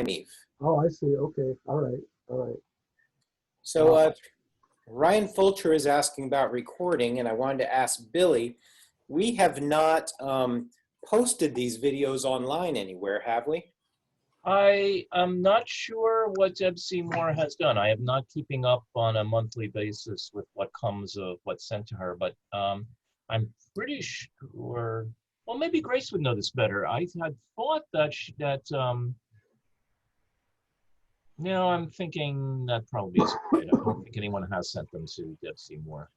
Eve. Oh, I see. Okay. All right. All right. So Ryan Fulcher is asking about recording, and I wanted to ask Billy, we have not posted these videos online anywhere, have we? I am not sure what Deb Seymour has done. I am not keeping up on a monthly basis with what comes of what's sent to her, but I'm pretty sure, well, maybe Grace would know this better. I had thought that, no, I'm thinking that probably isn't right. I don't think anyone has sent them to Deb Seymour.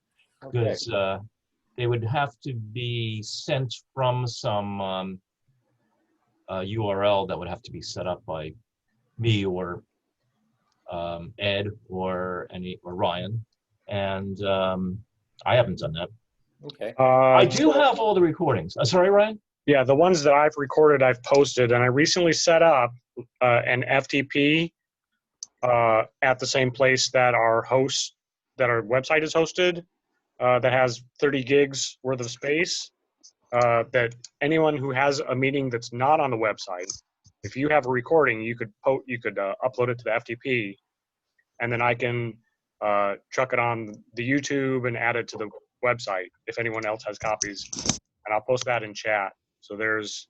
Okay. Because they would have to be sent from some URL that would have to be set up by me or Ed or Ryan, and I haven't done that. Okay. I do have all the recordings. Sorry, Ryan? Yeah, the ones that I've recorded, I've posted, and I recently set up an FTP at the same place that our website is hosted, that has 30 gigs worth of space. That anyone who has a meeting that's not on the website, if you have a recording, you could upload it to the FTP, and then I can chuck it on the YouTube and add it to the website if anyone else has copies, and I'll post that in chat. So there's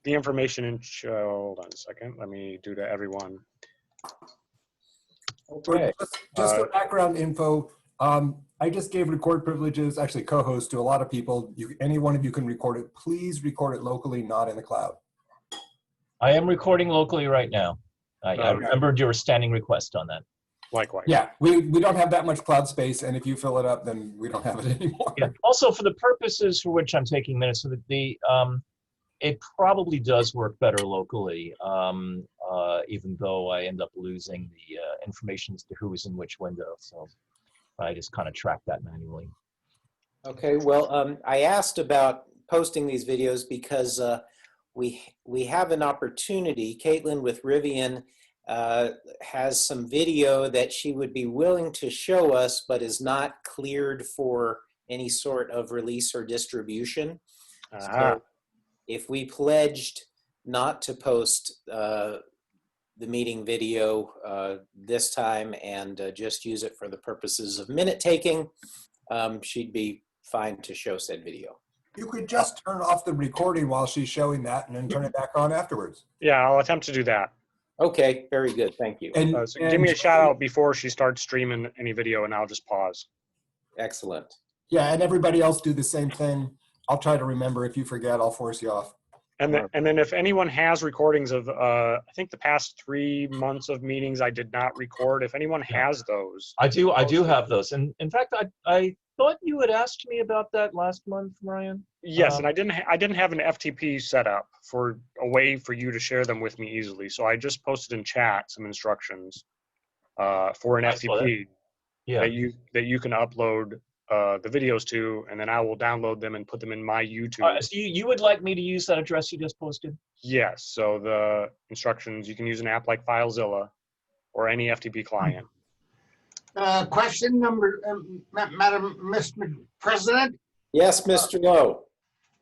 the information in. Hold on a second. Let me do to everyone. Okay. Just for background info, I just gave record privileges, actually co-host, to a lot of people. Any one of you can record it. Please record it locally, not in the cloud. I am recording locally right now. I remembered your standing request on that. Likewise. Yeah, we don't have that much cloud space, and if you fill it up, then we don't have it anymore. Yeah. Also, for the purposes for which I'm taking minutes, so that it probably does work better locally, even though I end up losing the information as to who is in which window. So I just kind of track that manually. Okay, well, I asked about posting these videos because we have an opportunity. Caitlin with Rivian has some video that she would be willing to show us, but is not cleared for any sort of release or distribution. So if we pledged not to post the meeting video this time and just use it for the purposes of minute taking, she'd be fine to show said video. You could just turn off the recording while she's showing that and then turn it back on afterwards. Yeah, I'll attempt to do that. Okay, very good, thank you. So give me a shout out before she starts streaming any video, and I'll just pause. Excellent. Yeah, and everybody else do the same thing. I'll try to remember. If you forget, I'll force you off. And then if anyone has recordings of, I think the past 3 months of meetings I did not record, if anyone has those. I do have those. And in fact, I thought you had asked me about that last month, Ryan. Yes, and I didn't have an FTP set up for a way for you to share them with me easily. So I just posted in chat some instructions for an FTP that you can upload the videos to, and then I will download them and put them in my YouTube. So you would like me to use that address you just posted? Yes. So the instructions, you can use an app like FileZilla or any FTP client. Question number, Madam Mr. President. Yes, Mr. Lowe.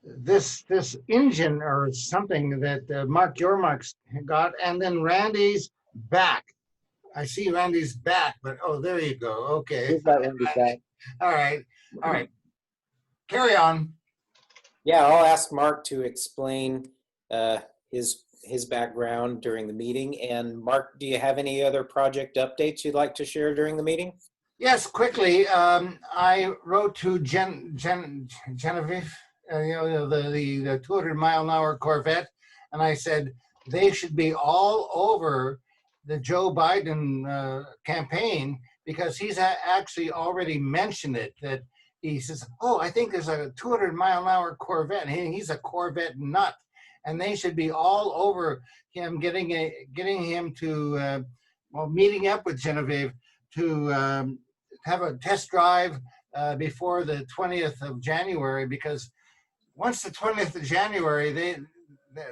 This engine or something that Mark Yormark's got, and then Randy's back. I see Randy's back, but oh, there you go. Okay. Who's got Randy's back? All right. Carry on. Yeah, I'll ask Mark to explain his background during the meeting. And Mark, do you have any other project updates you'd like to share during the meeting? Yes, quickly. I wrote to Genevieve, the 200-mile-an-hour Corvette, and I said they should be all over the Joe Biden campaign, because he's actually already mentioned it, that he says, oh, I think there's a 200-mile-an-hour Corvette, and he's a Corvette nut, and they should be all over him, getting him to, meeting up with Genevieve to have a test drive before the 20th of January, because once the 20th of January, they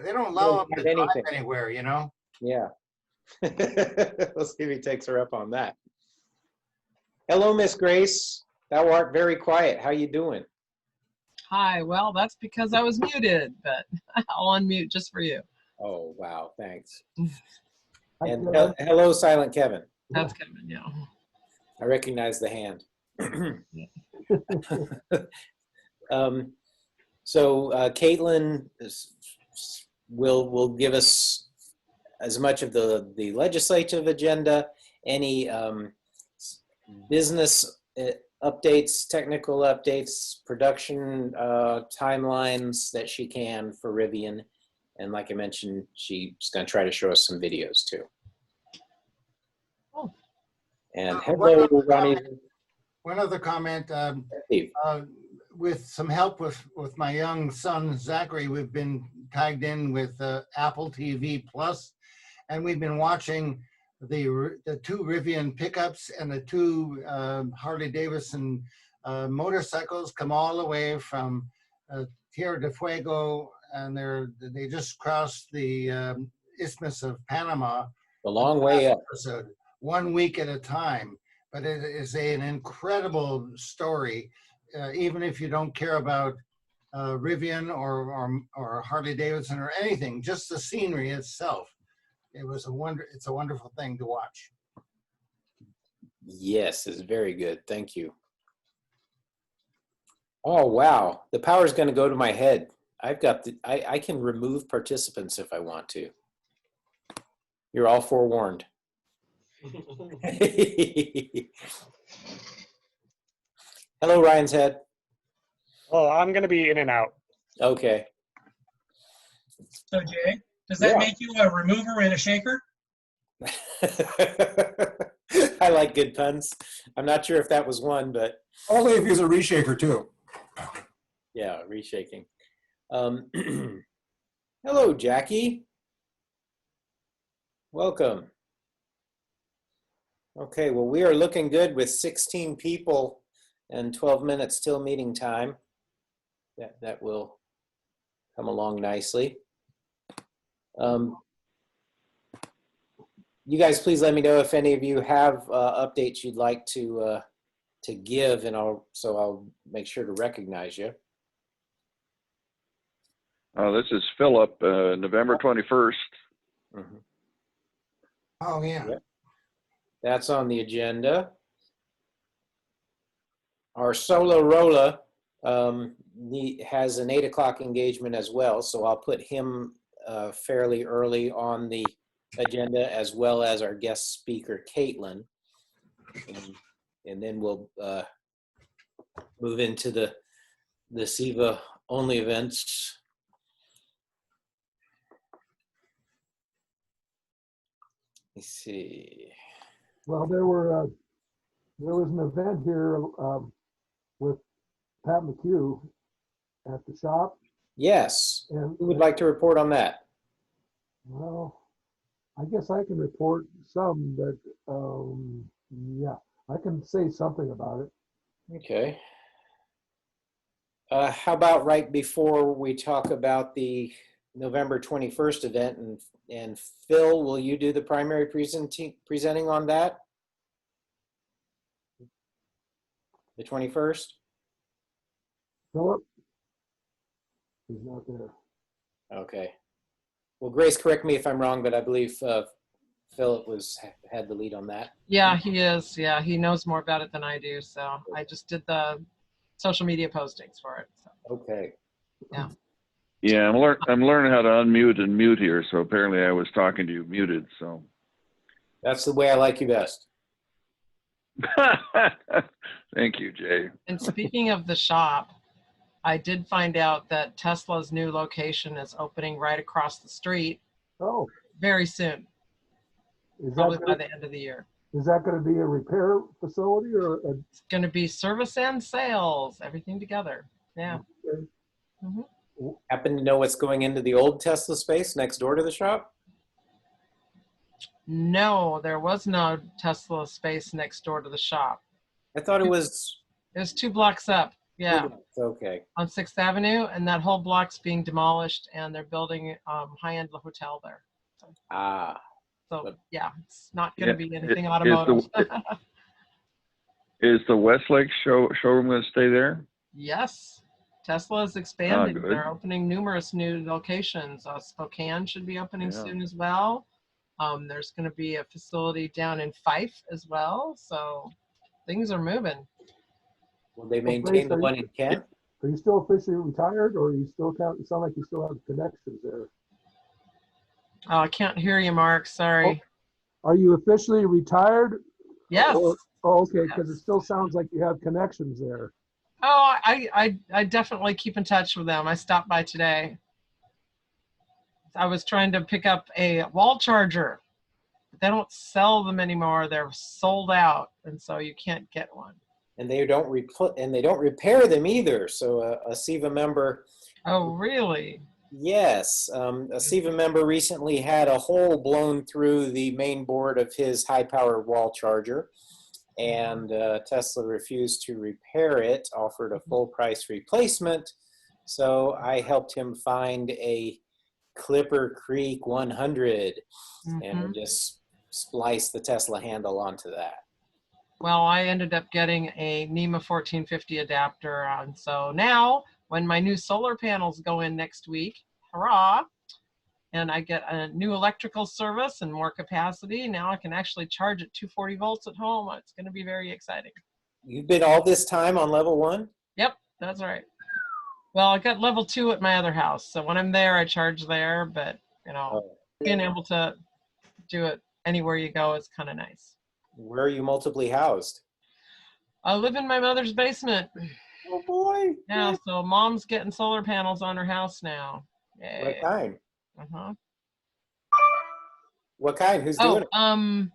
don't allow him to drive anywhere, you know? Yeah. We'll see if he takes her up on that. Hello, Miss Grace. Thou art very quiet. How you doing? Hi. Well, that's because I was muted, but I'll unmute just for you. Oh, wow. Thanks. And hello, Silent Kevin. That's Kevin, yeah. I recognize the hand. So Caitlin will give us as much of the legislative agenda, any business updates, technical updates, production timelines that she can for Rivian. And like I mentioned, she's going to try to show us some videos too. Oh. And hello, Ronnie. One other comment. Steve. With some help with my young son, Zachary, we've been tagged in with Apple TV Plus, and we've been watching the two Rivian pickups and the two Harley Davidson motorcycles come all the way from Tierra del Fuego, and they just crossed the Isthmus of Panama. A long way up. Episode, 1 week at a time, but it is an incredible story. Even if you don't care about Rivian or Harley Davidson or anything, just the scenery itself, it's a wonderful thing to watch. Yes, it's very good. Thank you. Oh, wow. The power's going to go to my head. I can remove participants if I want to. You're all forewarned. Hello, Ryan's head. Well, I'm going to be in and out. Okay. So Jay, does that Yeah. make you a remover and a shaker? I like good puns. I'm not sure if that was one, but Only if he's a reshaker too. yeah, reshaking. Hello, Jackie. Welcome. Okay, well, we are looking good with 16 people and 12 minutes till meeting time. That will come along nicely. You guys, please let me know if any of you have updates you'd like to give, and I'll make sure to recognize you. This is Philip, November 21st. Mm-hmm. Oh, yeah. Yep. That's on the agenda. Our Solo Rolla has an 8 o'clock engagement as well, so I'll put him fairly early on the agenda, as well as our guest speaker, Caitlin. And then we'll move into the SEVA only events. Let's see. Well, there was an event here with Pat McHugh at the shop, Yes. and Who would like to report on that? well, I guess I can report some, but yeah, I can say something about it. Okay. How about right before we talk about the November 21st event, and Phil, will you do the primary presenting on that? The 21st? Philip? He's not there. Okay. Well, Grace, correct me if I'm wrong, but I believe Philip had the lead on that. Yeah, he is. Yeah, he knows more about it than I do. So I just did the social media postings for it. So. Okay. Yeah, I'm learning how to unmute and mute here, so apparently I was talking to you muted, so. That's the way I like you best. Thank you, Jay. And speaking of the shop, I did find out that Tesla's new location is opening right across the street Oh, very soon, is probably that by gonna, the end of the year. is that going to be a repair facility or a, It's going to be service and sales, everything together. Yeah. Happen to know what's going into the old Tesla space next door to the shop? No, there was no Tesla space next door to the shop. I thought it was. It was 2 blocks up. Yeah. Okay. On 6th Avenue, and that whole block's being demolished, and they're building high-end hotel there. Ah. So yeah, it's not going to be anything Is automotive. Is the Westlake showroom going to stay there? Yes, Tesla is expanding. good. They're opening numerous new locations. Spokane should be opening Yeah. soon as well. There's going to be a facility down in Fife as well. So things are moving. Will they What maintain place the are one in Kent? Are you still officially retired, or are you still you sound like you still have connections there? Oh, I can't hear you, Mark. Sorry. Are you officially retired? Yes. Oh, okay, because it Yes. still sounds like you have connections there. Oh, I definitely keep in touch with them. I stopped by today. I was trying to pick up a wall charger. They don't sell them anymore. They're sold out, and so you can't get one. And they don't repair them either. So a SEVA member, Oh, really? yes, a SEVA member recently had a hole blown through the main board of his high-power wall charger, and Tesla refused to repair it, offered a full-price replacement. So I helped him find a Clipper Creek 100 and just splice the Tesla handle onto that. Well, I ended up getting a NEMA 1450 adapter, and so now when my new solar panels go in next week, hurrah, and I get a new electrical service and more capacity, now I can actually charge at 240 volts at home. It's going to be very exciting. You've been all this time on level 1? Yep, that's right. Well, I got level 2 at my other house, so when I'm there, I charge there, but, you know, being able to do it anywhere you go is kind of nice. Where are you multiply housed? I live in my mother's basement. Oh boy. Yeah, so mom's getting solar panels on her house now. Yay. What kind? Uh-huh. What kind? Who's doing it?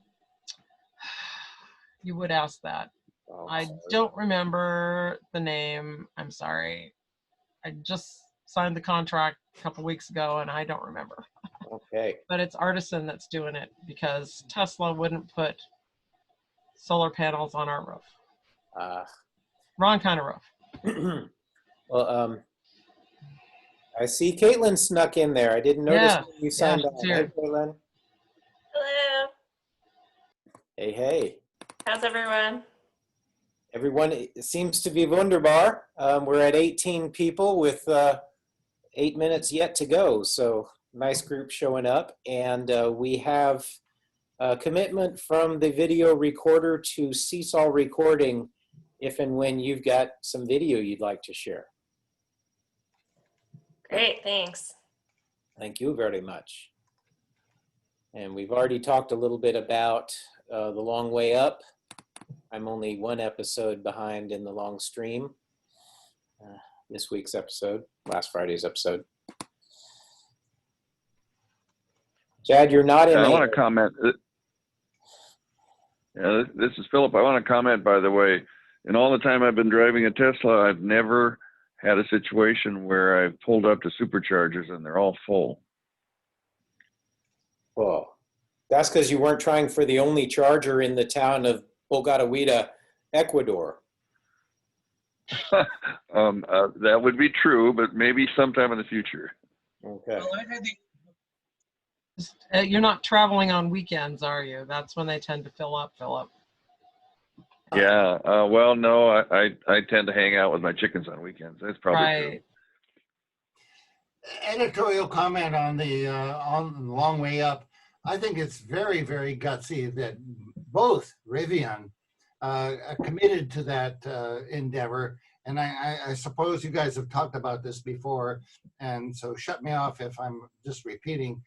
You would ask that. Oh, I don't remember the name. I'm sorry. I just signed the contract a couple weeks ago and I don't remember. Okay. But it's Artisan that's doing it because Tesla wouldn't put solar panels on our roof. Wrong kind of roof. Well, I see Caitlin snuck in there. I didn't notice when you signed on. she's Hey, here. Caitlin. Hello. Hey, hey. How's everyone? Everyone seems to be wunderbar. We're at 18 people with 8 minutes yet to go. So nice group showing up. And we have a commitment from the video recorder to Seesaw Recording if and when you've got some video you'd like to share. Great, thanks. Thank you very much. And we've already talked a little bit about the long way up. I'm only one episode behind in the long stream. This week's episode, last Friday's episode. Chad, you're not in. I want to comment. Yeah, this is Philip. I want to comment, by the way. In all the time I've been driving a Tesla, I've never had a situation where I've pulled up to superchargers and they're all full. Well, that's because you weren't trying for the only charger in the town of Bogotá, Ecuador. That would be true, but maybe sometime in the future. Okay. Well, I've had You're not traveling on weekends, are you? That's when they tend to fill up, Philip. Yeah. Well, no, I tend to hang out with my chickens on weekends. That's probably true. Editorial comment on the long way up. I think it's very, very gutsy that both Rivian committed to that endeavor. And I suppose you guys have talked about this before, and so shut me off if I'm just repeating.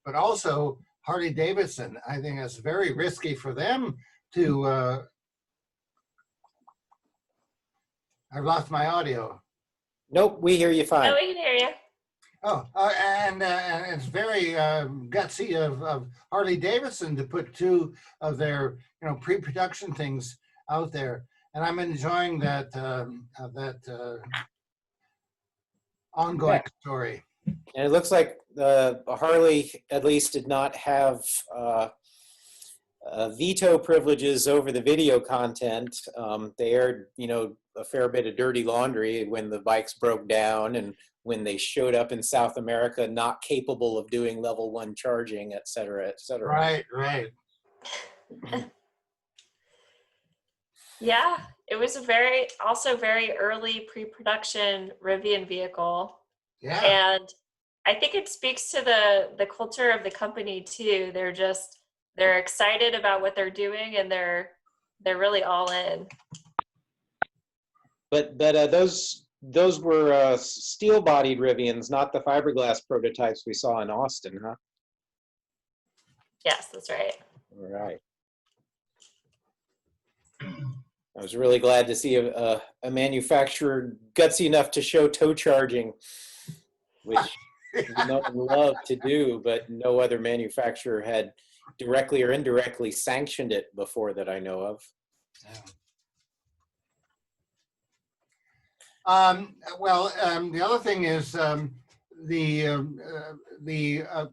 But also Harley Davidson, I think it's very risky for them to. I've lost my audio. Nope, we hear you fine. Oh, we can hear you. Oh, and it's very gutsy of Harley Davidson to put two of their pre-production things out there, and I'm enjoying that ongoing story. And it looks like Harley at least did not have veto privileges over the video content. They aired, a fair bit of dirty laundry when the bikes broke down and when they showed up in South America not capable of doing level 1 charging, et cetera, et cetera. Right. Yeah, it was also very early pre-production Rivian vehicle. Yeah. And I think it speaks to the culture of the company too. They're excited about what they're doing, and they're really all in. But those were steel-bodied Rivians, not the fiberglass prototypes we saw in Austin, huh? Yes, that's right. All right. I was really glad to see a manufacturer gutsy enough to show tow charging, which we know and love to do, but no other manufacturer had directly or indirectly sanctioned it before that I know of. The other thing is the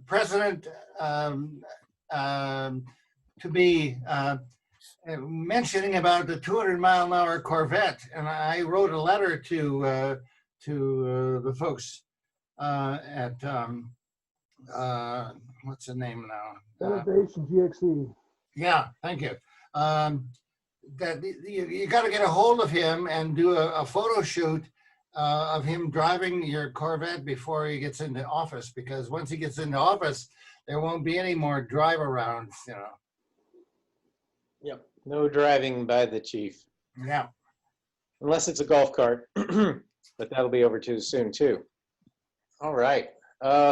president to be mentioning about the 200-mile-an-hour Corvette, and I wrote a letter to the folks at what's the name now? Innovation GXE. Yeah, thank you. That you got to get a hold of him and do a photo shoot of him driving your Corvette before he gets into office, because once he gets into office, there won't be any more drive arounds, you know. Yep. No driving by the chief. Yeah. Unless it's a golf cart, but that'll be over too soon too. All right.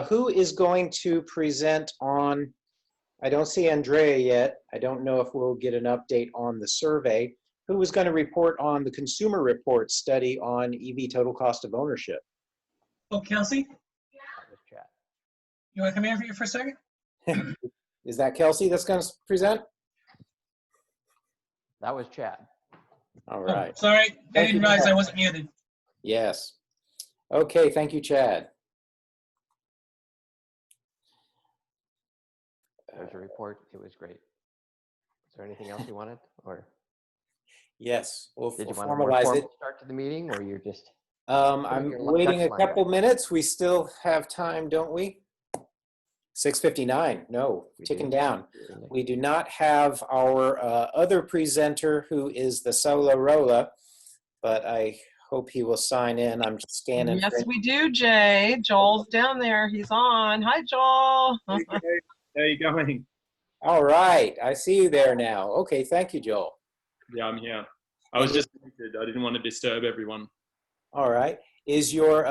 Who is going to present on, I don't see Andrea yet. I don't know if we'll get an update on the survey. Who was going to report on the consumer report study on EV total cost of ownership? Oh, Kelsey, you want to come in here for a second? Is that Kelsey that's going to present? That was Chad. All right. Oh, sorry, I Thank didn't you, realize Chad. I wasn't muted. Yes. Okay, thank you, Chad. There's a report. It was great. Is there anything else you wanted, or Yes, we'll did you want a more formalize it. formal start to the meeting, or you're just? I'm your waiting a ducks lined couple up. minutes. We still have time, don't we? 6:59. No, We ticking do. down. We do not have our other presenter, who is the Solo Rolla, but I hope he will sign in. I'm just scanning. Yes, for we do, Jay. Joel's down there. He's on. Hi, Joel. How you going? All right, I see you there now. Okay, thank you, Joel. Yeah, I'm here. I was just muted. I didn't want to disturb everyone. All right. Is your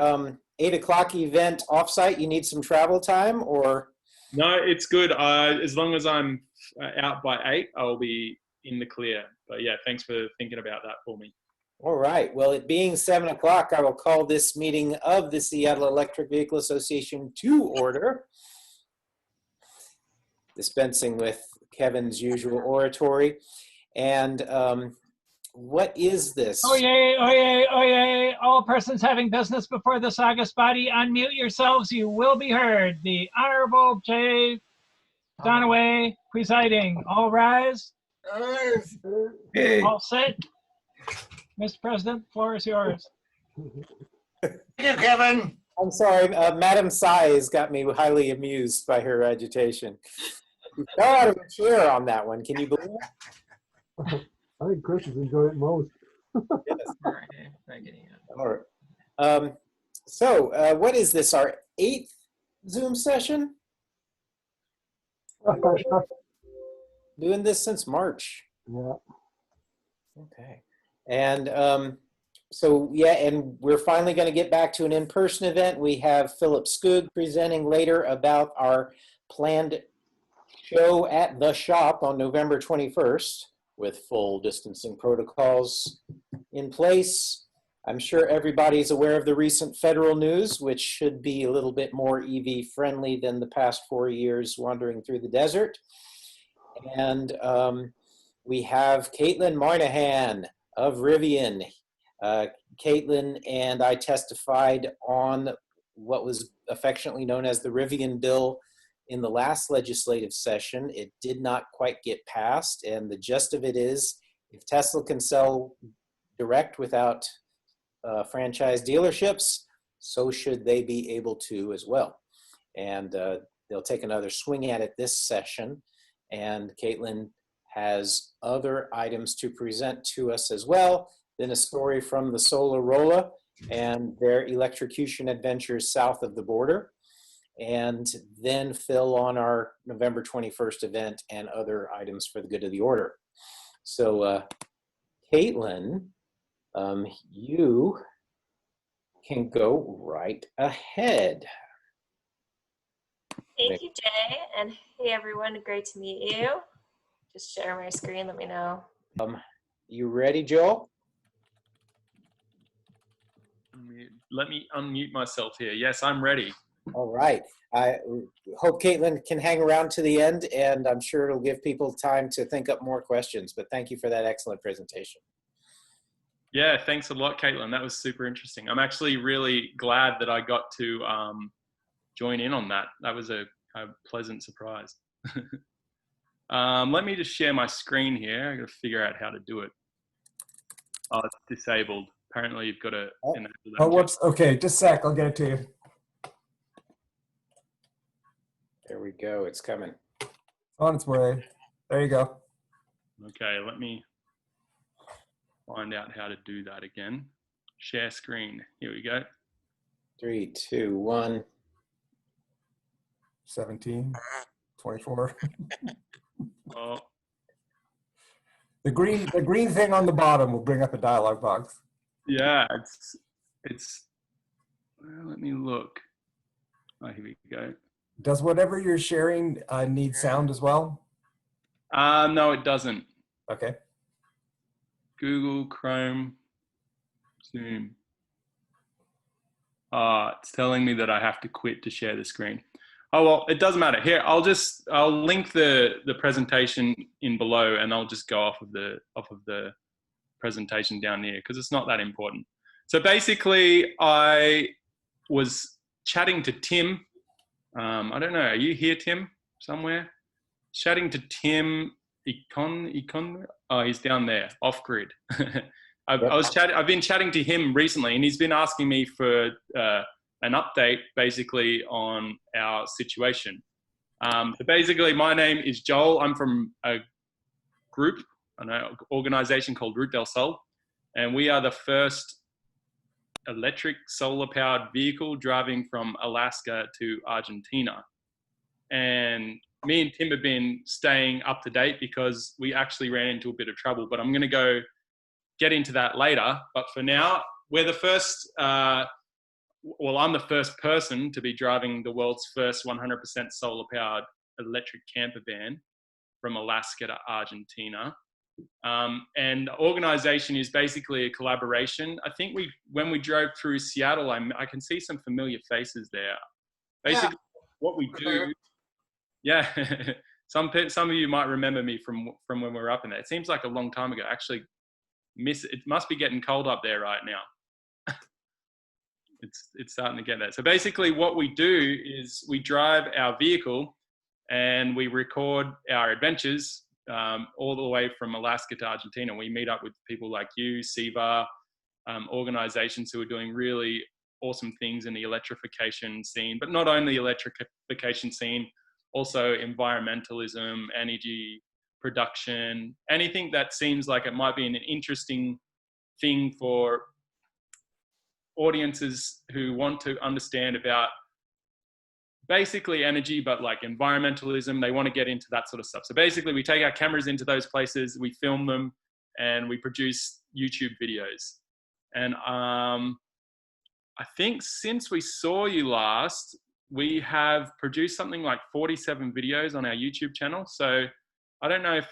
8 o'clock event offsite? You need some travel time, or? No, it's good. As long as I'm out by 8, I'll be in the clear. But yeah, thanks for thinking about that for me. All right. Well, it being 7 o'clock, I will call this meeting of the Seattle Electric Vehicle Association to order. Dispensing with Kevin's usual oratory. And what is this? Oyez, oyez, oyez. All persons having business before this august body, unmute yourselves. You will be heard. The Honorable Jay Donaway presiding. All rise. Hey. All set. Mr. President, floor is yours. Thank you, Kevin. I'm sorry, Madam Sighs got me highly amused by her agitation. She fell out of a chair on that one. Can you believe it? I think Chris has enjoyed it most. Yes. All right, I'm getting it. All right. So what is this, our 8th Zoom session? Doing this since March. Yeah. Okay. And so, yeah, and we're finally going to get back to an in-person event. We have Philip Skoog presenting later about our planned show at the shop on November 21st with full distancing protocols in place. I'm sure everybody's aware of the recent federal news, which should be a little bit more EV friendly than the past 4 years wandering through the desert. And we have Caitlin Moynihan of Rivian. Caitlin and I testified on what was affectionately known as the Rivian bill in the last legislative session. It did not quite get passed, and the gist of it is, if Tesla can sell direct without franchise dealerships, so should they be able to as well. And they'll take another swing at it this session, and Caitlin has other items to present to us as well, then a story from the Solar Rolla and their electrocution adventures south of the border. and then fill on our November 21st event and other items for the good of the order. So Caitlin, you can go right ahead. Thank you, Jay. And hey, everyone, great to meet you. Just share my screen, let me know. You ready, Joel? Let me unmute myself here. Yes, I'm ready. All right. I hope Caitlin can hang around to the end, and I'm sure it'll give people time to think up more questions, but thank you for that excellent presentation. Yeah, thanks a lot, Caitlin. That was super interesting. I'm actually really glad that I got to join in on that. That was a pleasant surprise. Let me just share my screen here. I got to figure out how to do it. Oh, it's disabled. Apparently, you've got to enable that. Oh, whoops. Okay, just a sec. I'll get it to you. There we go. It's coming. On its way. There you go. Okay, let me find out how to do that again. Share screen. Here we go. 3, 2, 1. 17, 24. Oh, The green thing on the bottom will bring up a dialog box. yeah, it's. Well, let me look. Oh, here we go. Does whatever you're sharing need sound as well? No, it doesn't. Okay. Google Chrome, Zoom. It's telling me that I have to quit to share the screen. Oh, well, it doesn't matter. Here, I'll link the presentation in below, and I'll just go off of the presentation down here because it's not that important. So basically, I was chatting to Tim. I don't know. Are you here, Tim? Somewhere? Chatting to Tim. Oh, he's down there, off grid. I've been chatting to him recently, and he's been asking me for an update, basically, on our situation. So basically, my name is Joel. I'm from a group, an organization called Route del Sol, and we are the first electric solar-powered vehicle driving from Alaska to Argentina. And me and Tim have been staying up to date because we actually ran into a bit of trouble, but I'm going to go get into that later. But for now, we're the first, well, I'm the first person to be driving the world's first 100% solar-powered electric camper van from Alaska to Argentina. And the organization is basically a collaboration. I think when we drove through Seattle, I can see some familiar faces there. Basically, what we do, yeah, some of you might remember me from when we were up in there. It seems like a long time ago. Actually, it must be getting cold up there right now. It's starting to get there. So basically, what we do is we drive our vehicle and we record our adventures all the way from Alaska to Argentina. We meet up with people like you, SEVA, organizations who are doing really awesome things in the electrification scene, but not only electrification scene, also environmentalism, energy production, anything that seems like it might be an interesting thing for audiences who want to understand about basically energy, but like environmentalism. They want to get into that sort of stuff. So basically we take our cameras into those places, we film them, and we produce YouTube videos. And I think since we saw you last, we have produced something like 47 videos on our YouTube channel. So I don't know if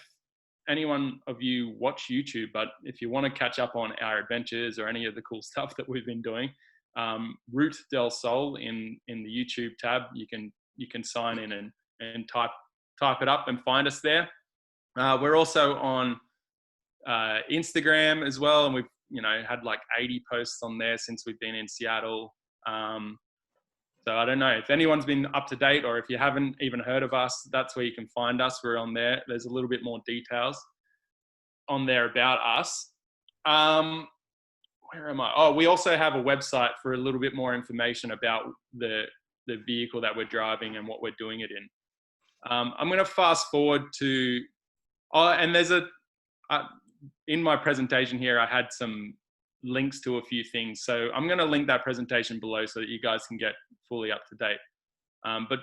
anyone of you watch YouTube, but if you want to catch up on our adventures or any of the cool stuff that we've been doing, Route del Sol in the YouTube tab, you can sign in and type it up and find us there. We're also on Instagram as well, and we've had like 80 posts on there since we've been in Seattle. So I don't know if anyone's been up to date, or if you haven't even heard of us, that's where you can find us. We're on there. There's a little bit more details on there about us. Where am I? Oh, we also have a website for a little bit more information about the vehicle that we're driving and what we're doing it in. I'm going to fast forward to, and there's in my presentation here, I had some links to a few things. So I'm going to link that presentation below so that you guys can get fully up to date. But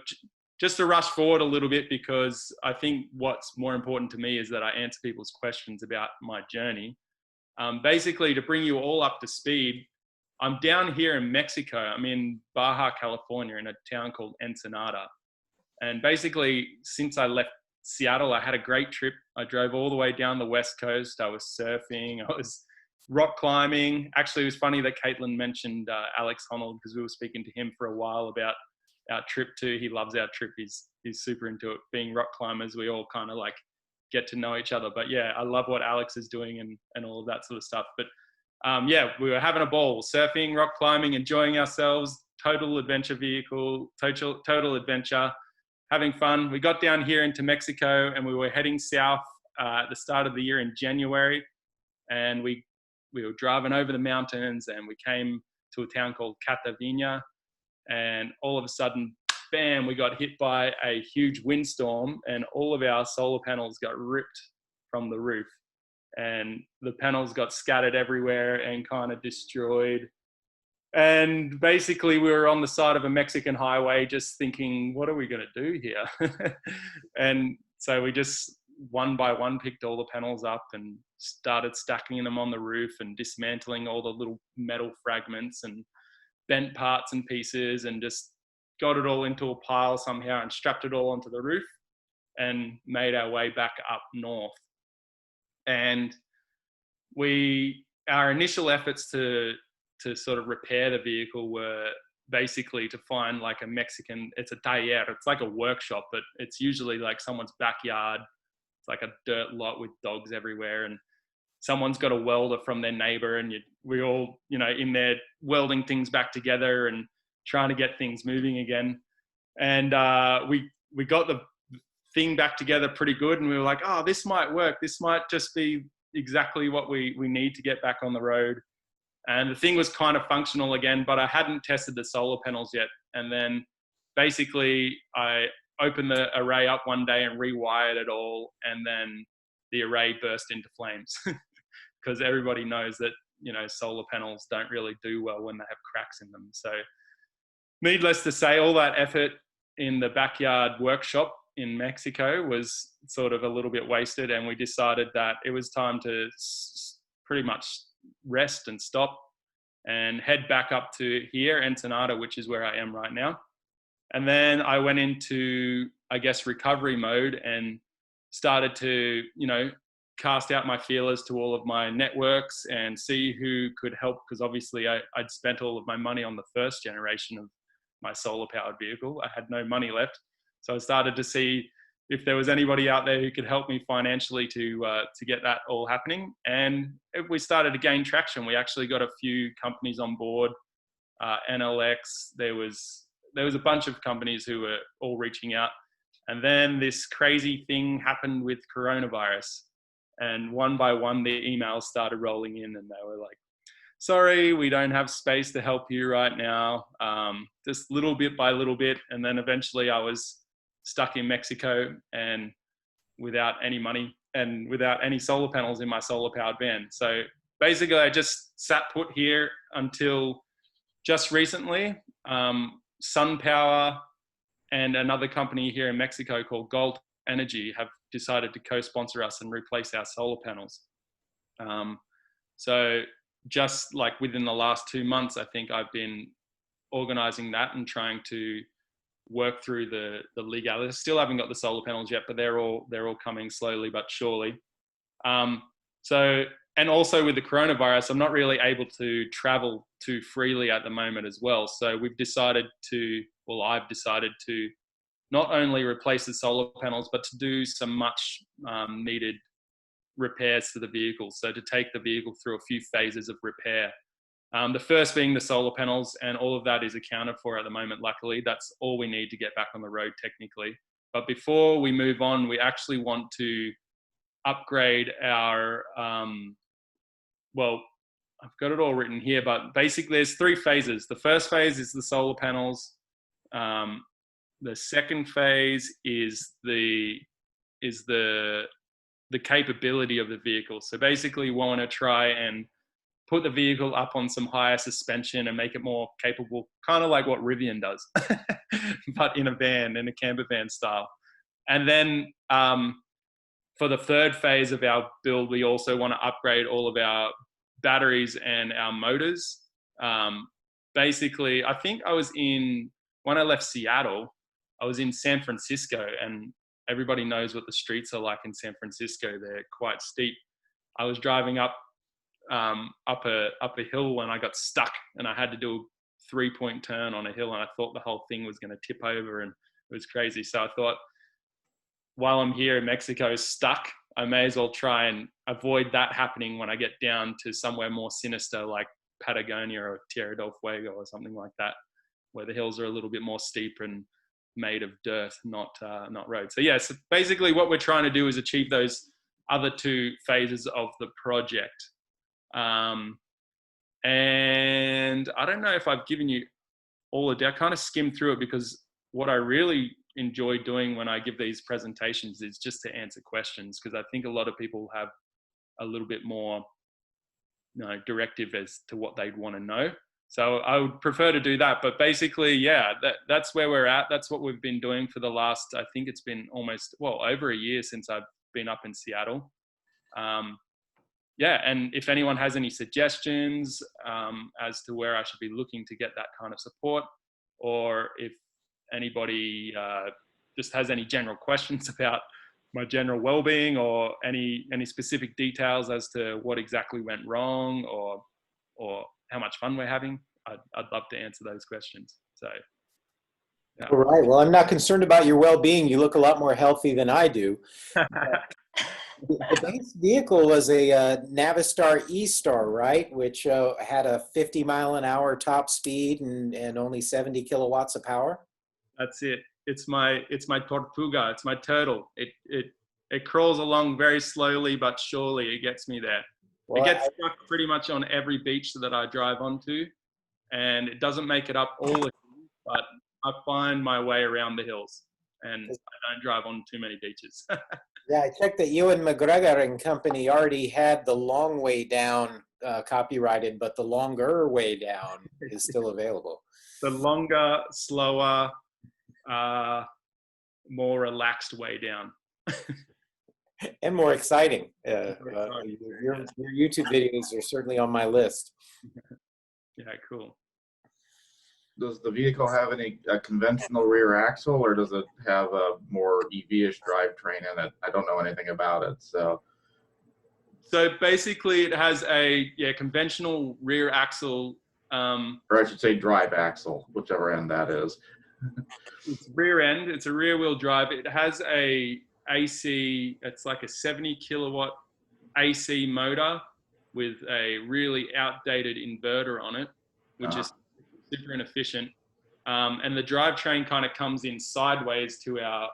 just to rush forward a little bit, because I think what's more important to me is that I answer people's questions about my journey. Basically, to bring you all up to speed, I'm down here in Mexico. I'm in Baja, California, in a town called Ensenada. And basically, since I left Seattle, I had a great trip. I drove all the way down the West Coast. I was surfing. I was rock climbing. Actually, it was funny that Caitlin mentioned Alex Honnold, because we were speaking to him for a while about our trip too. He loves our trip. He's super into it. Being rock climbers, we all kind of like get to know each other. But yeah, I love what Alex is doing and all of that sort of stuff. But yeah, we were having a ball, surfing, rock climbing, enjoying ourselves, total adventure vehicle, total adventure, having fun. We got down here into Mexico and we were heading south at the start of the year in January. And we were driving over the mountains and we came to a town called Catavina. And all of a sudden, bam, we got hit by a huge windstorm and all of our solar panels got ripped from the roof. And the panels got scattered everywhere and kind of destroyed. And basically we were on the side of a Mexican highway just thinking, what are we going to do here? And so we just one by one picked all the panels up and started stacking them on the roof and dismantling all the little metal fragments and bent parts and pieces, and just got it all into a pile somehow and strapped it all onto the roof and made our way back up north. And our initial efforts to sort of repair the vehicle were basically to find like a Mexican, it's a taller, it's like a workshop, but it's usually like someone's backyard. It's like a dirt lot with dogs everywhere, and someone's got a welder from their neighbor, and we all, in there welding things back together and trying to get things moving again. And we got the thing back together pretty good, and we were like, oh, this might work. This might just be exactly what we need to get back on the road. And the thing was kind of functional again, but I hadn't tested the solar panels yet. And then basically I opened the array up one day and rewired it all, and then the array burst into flames because everybody knows that, solar panels don't really do well when they have cracks in them. So needless to say, all that effort in the backyard workshop in Mexico was sort of a little bit wasted, and we decided that it was time to pretty much rest and stop and head back up to here, Ensenada, which is where I am right now. And then I went into, I guess, recovery mode and started to, cast out my feelers to all of my networks and see who could help, because obviously I'd spent all of my money on the first generation of my solar powered vehicle. I had no money left. So I started to see if there was anybody out there who could help me financially to get that all happening. And we started to gain traction. We actually got a few companies on board, NLX. There was a bunch of companies who were all reaching out. And then this crazy thing happened with coronavirus. And one by one, the emails started rolling in, and they were like, sorry, we don't have space to help you right now. Just little bit by little bit. And then eventually I was stuck in Mexico and without any money and without any solar panels in my solar powered van. So basically I just sat put here until just recently. SunPower and another company here in Mexico called Gold Energy have decided to co-sponsor us and replace our solar panels. So just like within the last 2 months, I think I've been organizing that and trying to work through the legalities. Still haven't got the solar panels yet, but they're all coming slowly but surely. So, and also with the coronavirus, I'm not really able to travel too freely at the moment as well. So I've decided to not only replace the solar panels, but to do some much needed repairs to the vehicle. So to take the vehicle through a few phases of repair. The first being the solar panels, and all of that is accounted for at the moment, luckily. That's all we need to get back on the road technically. But before we move on, we actually want to upgrade our, well, I've got it all written here, but basically there's 3 phases. The first phase is the solar panels. The second phase is the capability of the vehicle. So basically we want to try and put the vehicle up on some higher suspension and make it more capable, kind of like what Rivian does, but in a van, in a camper van style. And then for the third phase of our build, we also want to upgrade all of our batteries and our motors. Basically, I think when I left Seattle, I was in San Francisco, and everybody knows what the streets are like in San Francisco. They're quite steep. I was driving up a hill and I got stuck, and I had to do a 3-point turn on a hill, and I thought the whole thing was going to tip over, and it was crazy. So I thought, while I'm here in Mexico stuck, I may as well try and avoid that happening when I get down to somewhere more sinister like Patagonia or Tierra del Fuego or something like that, where the hills are a little bit more steep and made of dirt, not road. So yeah, so basically what we're trying to do is achieve those other two phases of the project. And I don't know if I've given you all of it. I kind of skimmed through it because what I really enjoy doing when I give these presentations is just to answer questions, because I think a lot of people have a little bit more directive as to what they'd want to know. So I would prefer to do that. But basically, yeah, that's where we're at. That's what we've been doing for the last, I think it's been over a year since I've been up in Seattle. Yeah, and if anyone has any suggestions as to where I should be looking to get that kind of support, or if anybody just has any general questions about my general well-being, or any specific details as to what exactly went wrong, or how much fun we're having, I'd love to answer those questions. So, yeah. All right. Well, I'm not concerned about your well-being. You look a lot more healthy than I do. The base vehicle was a Navistar E-Star, right? Which had a 50-mile-an-hour top speed and only 70 kilowatts of power. That's it. It's my tortuga. It's my turtle. It crawls along very slowly but surely. It gets me there. Well, it gets stuck pretty much on every beach that I drive onto, and it doesn't make it up all the time, but I find my way around the hills, and I don't drive on too many beaches. Yeah, I checked that you and McGregor and Company already had the long way down copyrighted, but the longer way down is still available. The longer, slower, more relaxed way down. And more exciting. Your YouTube videos are certainly on my list. Yeah, cool. Does the vehicle have a conventional rear axle, or does it have a more EV-ish drivetrain in it? I don't know anything about it, so. So basically, it has a conventional rear axle. Or I should say drive axle, whichever end that is. It's rear end. It's a rear wheel drive. It has a AC. It's like a 70 kilowatt AC motor with a really outdated inverter on it, which is super inefficient. And the drivetrain kind of comes in sideways to our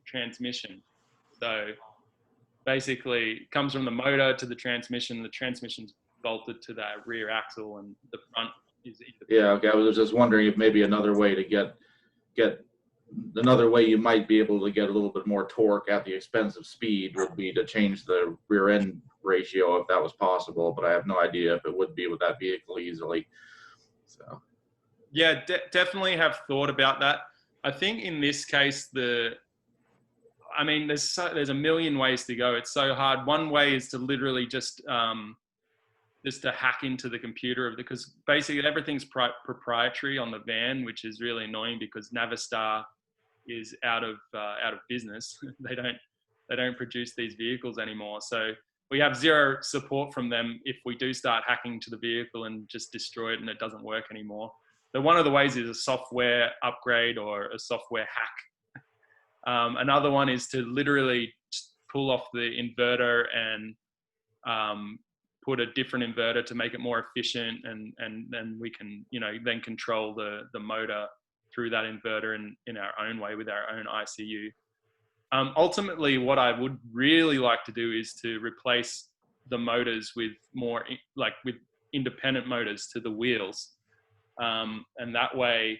transmission. So basically, it comes from the motor to the transmission. The transmission's bolted to that rear axle, and the front is. Yeah, okay. I was just wondering if maybe another way to get another way you might be able to get a little bit more torque at the expense of speed would be to change the rear end ratio, if that was possible. But I have no idea if it would be with that vehicle easily. So. Yeah, definitely have thought about that. I think in this case, there's a million ways to go. It's so hard. One way is to literally just to hack into the computer, because basically everything's proprietary on the van, which is really annoying because Navistar is out of business. They don't produce these vehicles anymore. So we have zero support from them if we do start hacking to the vehicle and just destroy it and it doesn't work anymore. So one of the ways is a software upgrade or a software hack. Another one is to literally pull off the inverter and put a different inverter to make it more efficient, and then we can then control the motor through that inverter in our own way with our own ICU. Ultimately, what I would really like to do is to replace the motors with with independent motors to the wheels, and that way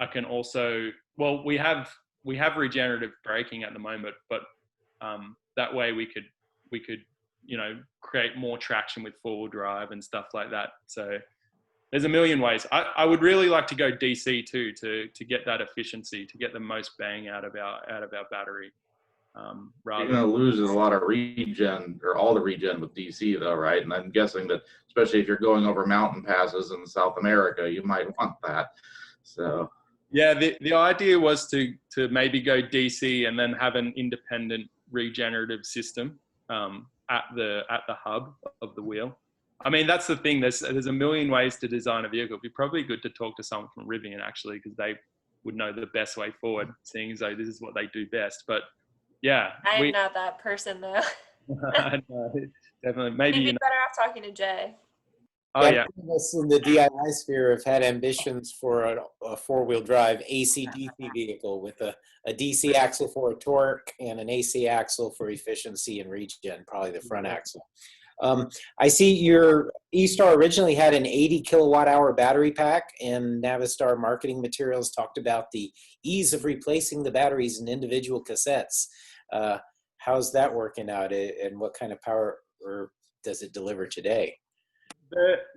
I can also, well, we have regenerative braking at the moment, but that way we could you know, create more traction with four-wheel drive and stuff like that. So there's a million ways. I would really like to go DC too, to get that efficiency, to get the most bang out of our battery. You're going to lose a lot of regen, or all the regen with DC though, right? And I'm guessing that especially if you're going over mountain passes in South America, you might want that. So yeah, the idea was to maybe go DC and then have an independent regenerative system at the hub of the wheel. I mean, that's the thing. There's a million ways to design a vehicle. It'd be probably good to talk to someone from Rivian actually, because they would know the best way forward, seeing as though this is what they do best. But yeah, I'm not that person though. No, definitely. Maybe You'd be better off talking to Jay. Oh yeah. Many of us in the DIY sphere have had ambitions for a four-wheel drive AC/DC vehicle with a DC axle for a torque and an AC axle for efficiency and regen, probably the front axle. I see your E-Star originally had an 80 kilowatt hour battery pack, and Navistar marketing materials talked about the ease of replacing the batteries in individual cassettes. How's that working out, and what kind of power does it deliver today?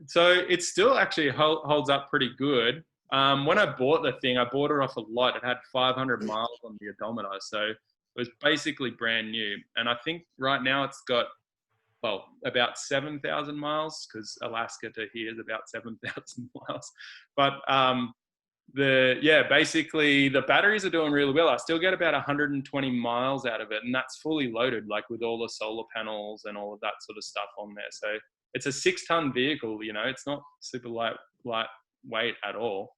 So it still actually holds up pretty good. When I bought the thing, I bought it off a lot. It had 500 miles on the odometer, so it was basically brand new. And I think right now it's got, well, about 7,000 miles, because Alaska to here is about 7,000 miles. But basically the batteries are doing really well. I still get about 120 miles out of it, and that's fully loaded, like with all the solar panels and all of that sort of stuff on there. So it's a 6-ton vehicle, you know, it's not super lightweight at all.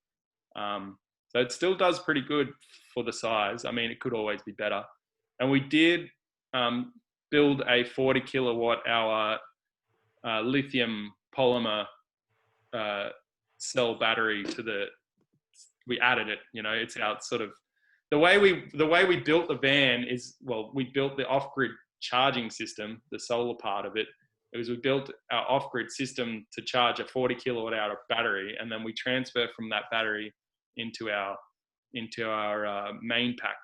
So it still does pretty good for the size. I mean, it could always be better. And we did build a 40 kilowatt hour lithium polymer cell battery we added it, you know, it's our sort of, the way we built the van is, well, we built the off-grid charging system, the solar part of it. It was, we built our off-grid system to charge a 40 kilowatt hour battery, and then we transfer from that battery into our main pack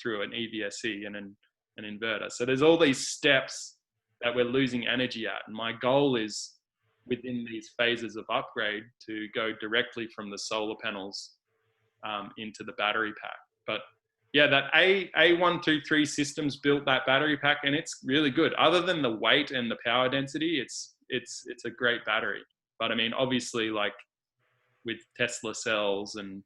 through an EVSE and an inverter. So there's all these steps that we're losing energy at, and my goal is within these phases of upgrade to go directly from the solar panels into the battery pack. But yeah, that A123 Systems built that battery pack, and it's really good. Other than the weight and the power density, it's a great battery. But I mean, obviously, like with Tesla cells and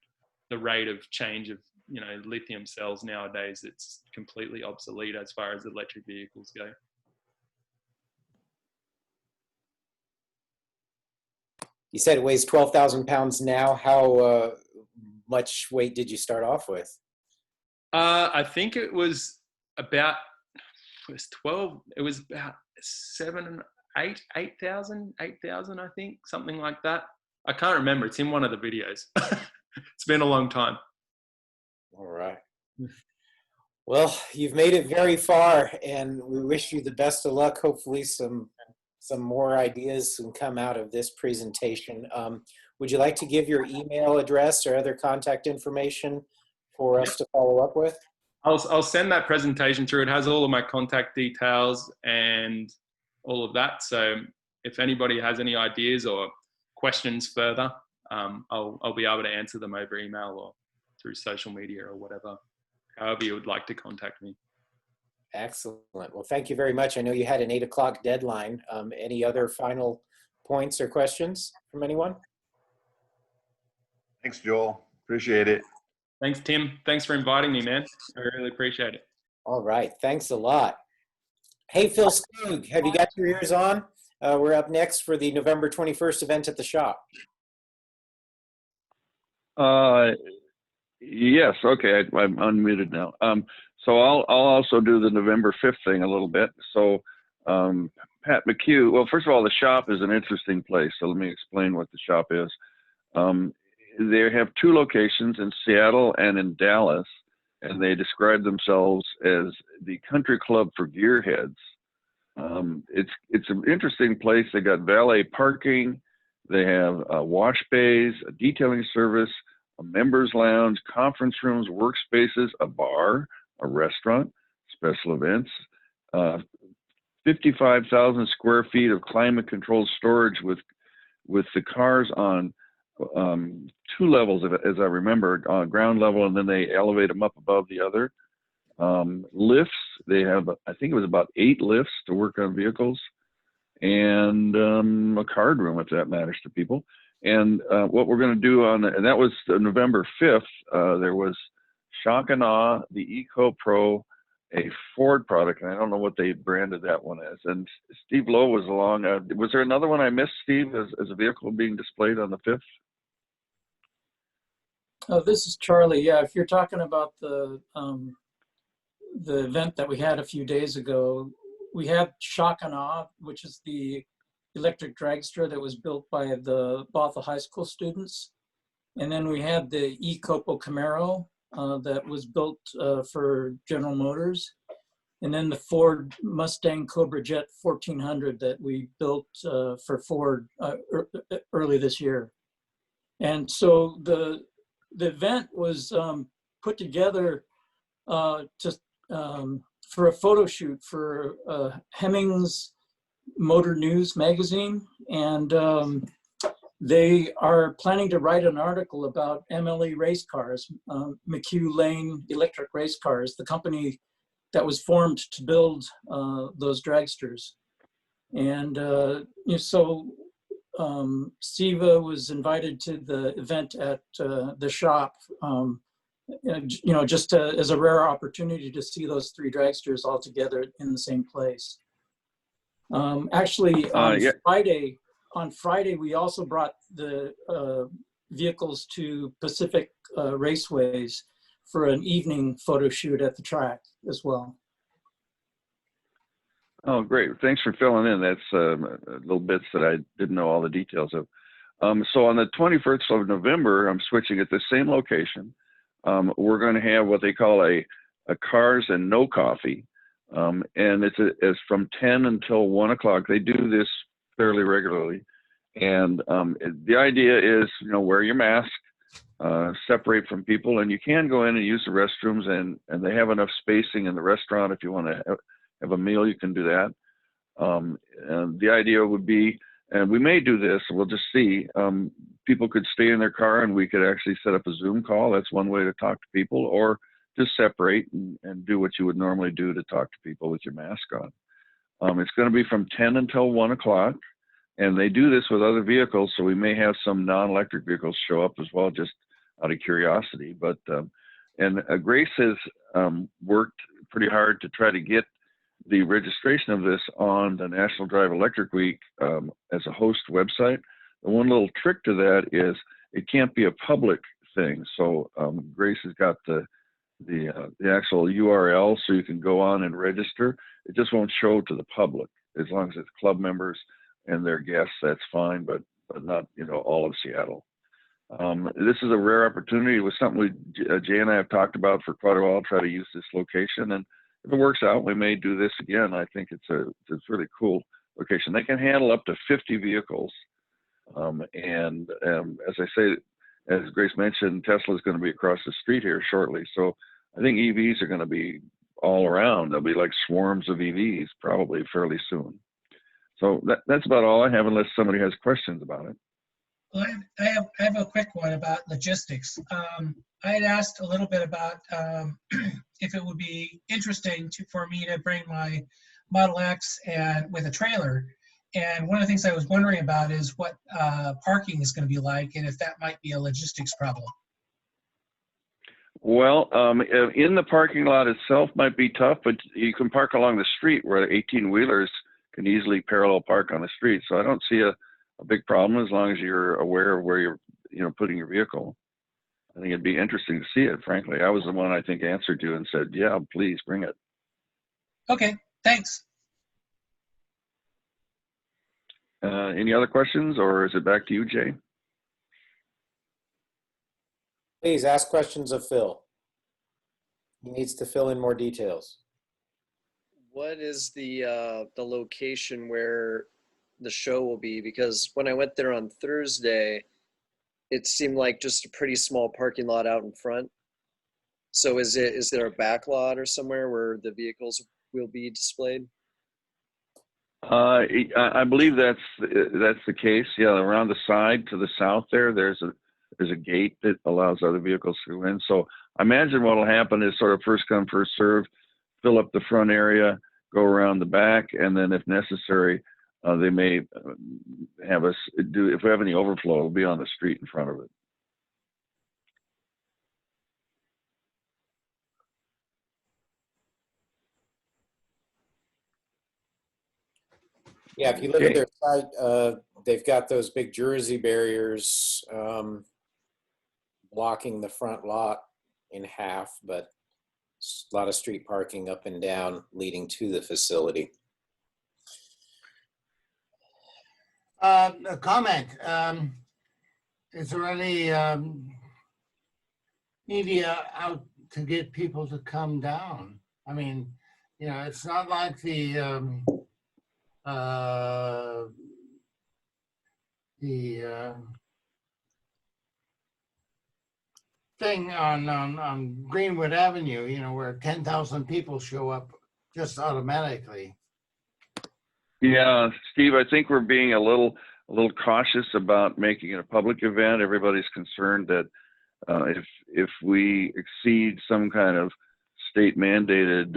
the rate of change of, you know, lithium cells nowadays, it's completely obsolete as far as electric vehicles go. You said it weighs 12,000 pounds now. How much weight did you start off with? I think it was about, it was about 8,000, I think, something like that. I can't remember. It's in one of the videos. It's been a long time. All right. Well, you've made it very far, and we wish you the best of luck. Hopefully some more ideas can come out of this presentation. Would you like to give your email address or other contact information for us to follow up with? I'll send that presentation through. It has all of my contact details and all of that. So if anybody has any ideas or questions further, I'll be able to answer them over email or through social media or whatever, however you would like to contact me. Excellent. Well, thank you very much. I know you had an 8 o'clock deadline. Any other final points or questions from anyone? Thanks, Joel. Appreciate it. Thanks, Tim. Thanks for inviting me, man. I really appreciate it. All right. Thanks a lot. Hey, Phil Skoog, have you got your ears on? We're up next for the November 21st event at the shop. Yes. Okay. I'm unmuted now. So I'll also do the November 5th thing a little bit. So Pat McHugh, well, first of all, the shop is an interesting place. So let me explain what the shop is. They have 2 locations in Seattle and in Dallas, and they describe themselves as the country club for gearheads. It's an interesting place. They got valet parking. They have wash bays, a detailing service, a members lounge, conference rooms, workspaces, a bar, a restaurant, special events, 55,000 square feet of climate controlled storage with the cars on 2 levels, as I remember, on ground level, and then they elevate them up above the other. Lifts, they have, I think it was about 8 lifts to work on vehicles, and a card room, if that matters to people. And what we're going to do and that was November 5th, there was Shock and Awe, the Eco Pro, a Ford product, and I don't know what they branded that one as. And Steve Lowe was along. Was there another one I missed, Steve, as a vehicle being displayed on the 5th? Oh, this is Charlie. Yeah, if you're talking about the event that we had a few days ago, we had Shock and Awe, which is the electric dragster that was built by the Bothell High School students. And then we had the E-Copo Camaro that was built for General Motors. And then the Ford Mustang Cobra Jet 1400 that we built for Ford early this year. And so the event was put together for a photo shoot for Hemmings Motor News magazine, and they are planning to write an article about MLE race cars, McHugh Lane Electric Race Cars, the company that was formed to build those dragsters. And so SEVA was invited to the event at the shop, just as a rare opportunity to see those 3 dragsters all together in the same place. Actually, on Friday, we also brought the vehicles to Pacific Raceways for an evening photo shoot at the track as well. Oh, great. Thanks for filling in. That's little bits that I didn't know all the details of. So on the 21st of November, I'm switching at the same location. We're going to have what they call a Cars and No Coffee. And it's from 10 until 1 o'clock. They do this fairly regularly. And the idea is, wear your mask, separate from people, and you can go in and use the restrooms, and they have enough spacing in the restaurant. If you want to have a meal, you can do that. And the idea would be, and we may do this, we'll just see, people could stay in their car and we could actually set up a Zoom call. That's one way to talk to people, or just separate and do what you would normally do to talk to people with your mask on. It's going to be from 10 until 1 o'clock, and they do this with other vehicles, so we may have some non-electric vehicles show up as well, just out of curiosity. But Grace has worked pretty hard to try to get the registration of this on the National Drive Electric Week as a host website. The one little trick to that is it can't be a public thing. So Grace has got the actual URL, so you can go on and register. It just won't show to the public. As long as it's club members and their guests, that's fine, but not all of Seattle. This is a rare opportunity. It was something Jay and I have talked about for quite a while, try to use this location, and if it works out, we may do this again. I think it's a really cool location. They can handle up to 50 vehicles. As I say, as Grace mentioned, Tesla is going to be across the street here shortly. So I think EVs are going to be all around. There'll be like swarms of EVs probably fairly soon. So that's about all I have, unless somebody has questions about it. Well, I have a quick one about logistics. I had asked a little bit about if it would be interesting for me to bring my Model X and with a trailer. And one of the things I was wondering about is what parking is going to be like, and if that might be a logistics problem. Well, in the parking lot itself might be tough, but you can park along the street where 18-wheelers can easily parallel park on the street. So I don't see a big problem as long as you're aware of where you're putting your vehicle. I think it'd be interesting to see it, frankly. I was the one I think answered you and said, yeah, please bring it. Okay, thanks. Any other questions, or is it back to you, Jay? Please ask questions of Phil. He needs to fill in more details. What is the location where the show will be? Because when I went there on Thursday, it seemed like just a pretty small parking lot out in front. So is there a back lot or somewhere where the vehicles will be displayed? I believe that's the case. Yeah, around the side to the south there's a gate that allows other vehicles to go in. So I imagine what will happen is sort of first come, first serve, fill up the front area, go around the back, and then if necessary, they may have us do, if we have any overflow, it'll be on the street in front of it. Yeah, if you look at their site, they've got those big Jersey barriers blocking the front lot in half, but a lot of street parking up and down leading to the facility. A comment. Is there any media out to get people to come down? I mean, you know, it's not like the thing on Greenwood Avenue, you know, where 10,000 people show up just automatically. Yeah, Steve, I think we're being a little cautious about making it a public event. Everybody's concerned that if we exceed some kind of state mandated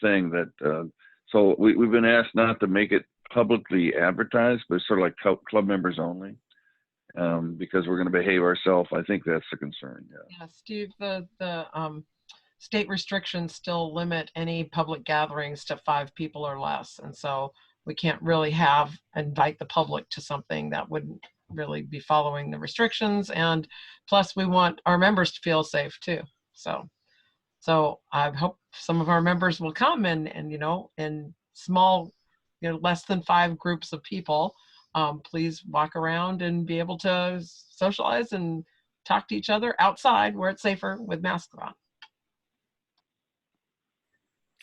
thing that so we've been asked not to make it publicly advertised, but sort of like club members only, because we're going to behave ourselves. I think that's the concern. Yeah, Steve, the state restrictions still limit any public gatherings to 5 people or less, and so we can't really invite the public to something that wouldn't really be following the restrictions. And plus, we want our members to feel safe too. So I hope some of our members will come and you know, in small, you know, less than 5 groups of people. Please walk around and be able to socialize and talk to each other outside where it's safer with masks on.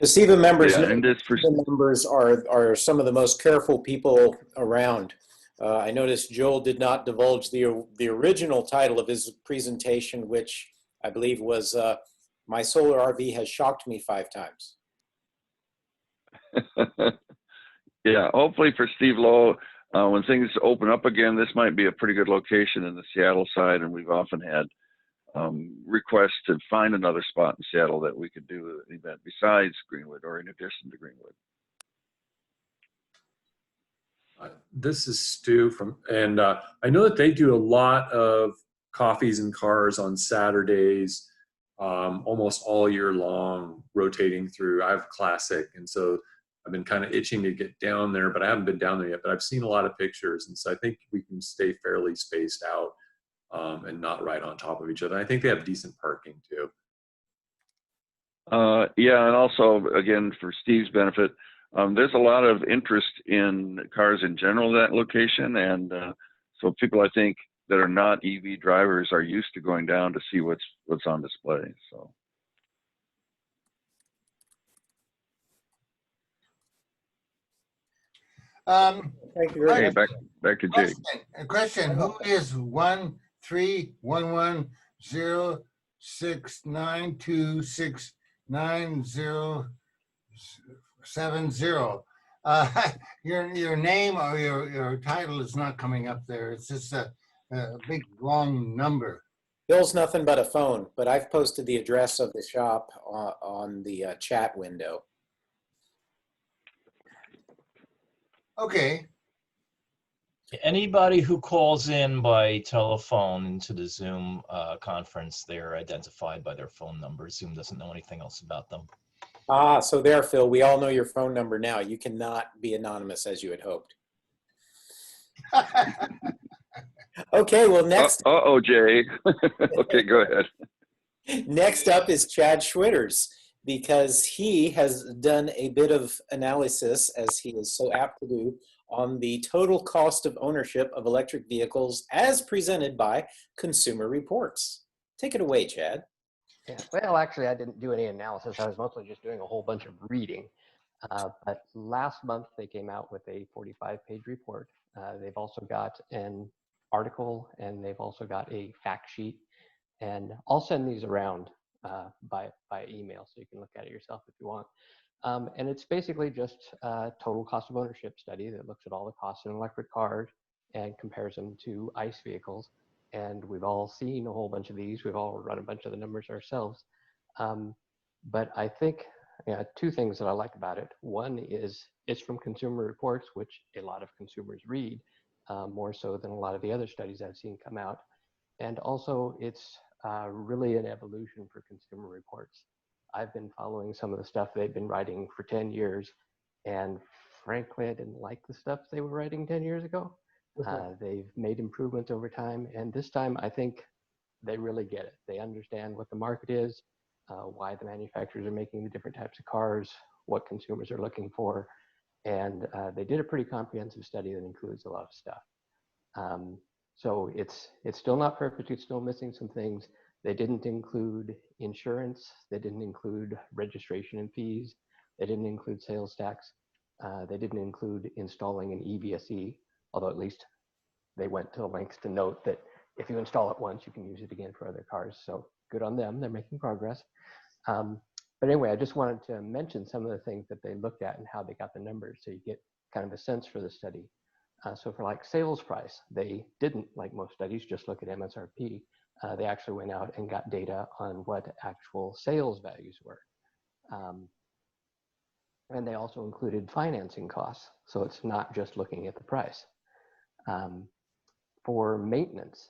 The SEVA members, Yeah, and SEVA members are some of the most careful people around. I noticed Joel did not divulge the original title of his presentation, which I believe was "My Solar RV Has Shocked Me 5 Times." Yeah, hopefully for Steve Lowe, when things open up again, this might be a pretty good location in the Seattle side, and we've often had requests to find another spot in Seattle that we could do an event besides Greenwood or in addition to Greenwood. This is Stu and I know that they do a lot of coffees and cars on Saturdays, almost all year long, rotating through. I have Classic, and so I've been kind of itching to get down there, but I haven't been down there yet. But I've seen a lot of pictures, and so I think we can stay fairly spaced out and not right on top of each other. I think they have decent parking too. Yeah, and also, again, for Steve's benefit, there's a lot of interest in cars in general at that location, and so people, I think, that are not EV drivers are used to going down to see what's on display. So. Thank you very much. Back to Jake. A question: who is 1311069269070? Your name or your title is not coming up there. It's just a big long number. Bill's nothing but a phone, but I've posted the address of the shop on the chat window. Okay. Anybody who calls in by telephone into the Zoom conference, they're identified by their phone number. Zoom doesn't know anything else about them. Ah, so there, Phil, we all know your phone number now. You cannot be anonymous as you had hoped. Okay, well, next. Uh-oh, Jay. Okay, go ahead. Next up is Chad Schwitters, because he has done a bit of analysis, as he is so apt to do, on the total cost of ownership of electric vehicles as presented by Consumer Reports. Take it away, Chad. Yeah, well, actually, I didn't do any analysis. I was mostly just doing a whole bunch of reading. But last month, they came out with a 45-page report. They've also got an article, and they've also got a fact sheet. And I'll send these around by email, so you can look at it yourself if you want. And it's basically just a total cost of ownership study that looks at all the costs in electric cars and compares them to ICE vehicles. And we've all seen a whole bunch of these. We've all run a bunch of the numbers ourselves. But I think two things that I like about it. One is it's from Consumer Reports, which a lot of consumers read, more so than a lot of the other studies I've seen come out. And also it's really an evolution for Consumer Reports. I've been following some of the stuff they've been writing for 10 years. And frankly, I didn't like the stuff they were writing 10 years ago. They've made improvements over time. And this time, I think they really get it. They understand what the market is, why the manufacturers are making the different types of cars, what consumers are looking for. And they did a pretty comprehensive study that includes a lot of stuff. So it's still not perfect. It's still missing some things. They didn't include insurance. They didn't include registration and fees. They didn't include sales tax. They didn't include installing an EVSE, although at least they went to lengths to note that if you install it once, you can use it again for other cars. So good on them. They're making progress. But anyway, I just wanted to mention some of the things that they looked at and how they got the numbers so you get kind of a sense for the study. So for like sales price, they didn't, like most studies, just look at MSRP. They actually went out and got data on what actual sales values were. And they also included financing costs. So it's not just looking at the price. For maintenance,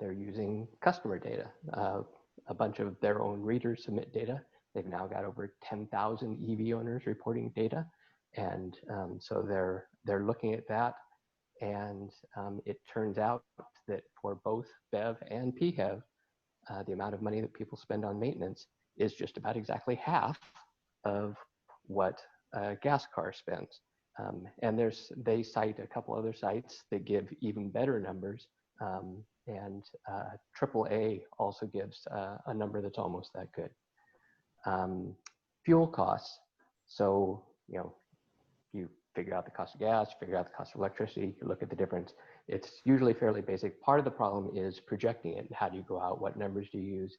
they're using customer data. A bunch of their own readers submit data. They've now got over 10,000 EV owners reporting data. And so they're looking at that. And it turns out that for both BEV and PHEV, the amount of money that people spend on maintenance is just about exactly half of what a gas car spends. And they cite a couple other sites that give even better numbers. And AAA also gives a number that's almost that good. Fuel costs. So, you figure out the cost of gas, figure out the cost of electricity, you look at the difference. It's usually fairly basic. Part of the problem is projecting it. How do you go out? What numbers do you use?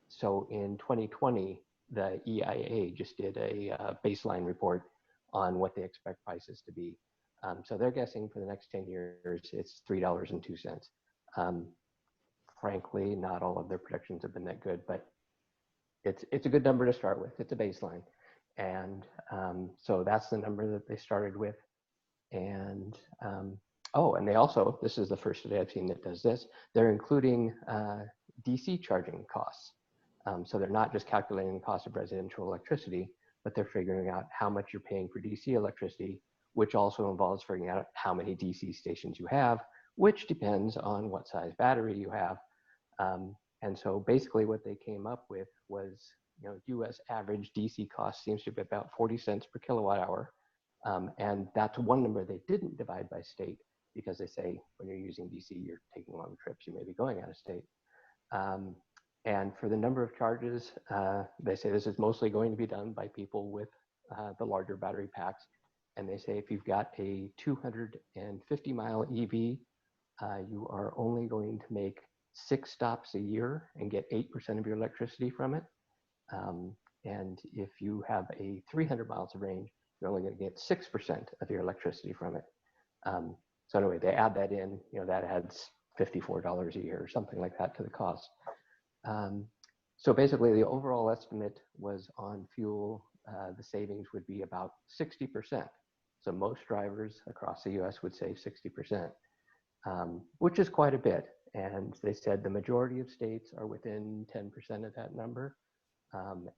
So in 2020, the EIA just did a baseline report on what they expect prices to be. So they're guessing for the next 10 years, it's $3.02. Frankly, not all of their predictions have been that good, but it's a good number to start with. It's a baseline. And so that's the number that they started with. And and they also, this is the first study I've seen that does this, they're including DC charging costs. So they're not just calculating the cost of residential electricity, but they're figuring out how much you're paying for DC electricity, which also involves figuring out how many DC stations you have, which depends on what size battery you have. And so basically what they came up with was, US average DC cost seems to be about 40 cents per kilowatt hour. And that's one number they didn't divide by state because they say when you're using DC, you're taking long trips, you may be going out of state. And for the number of charges, they say this is mostly going to be done by people with the larger battery packs. And they say if you've got a 250-mile EV, you are only going to make 6 stops a year and get 8% of your electricity from it. And if you have a 300 miles of range, you're only going to get 6% of your electricity from it. So anyway, they add that in, that adds $54 a year or something like that to the cost. So basically the overall estimate was on fuel, the savings would be about 60%. So most drivers across the US would save 60%, which is quite a bit. And they said the majority of states are within 10% of that number.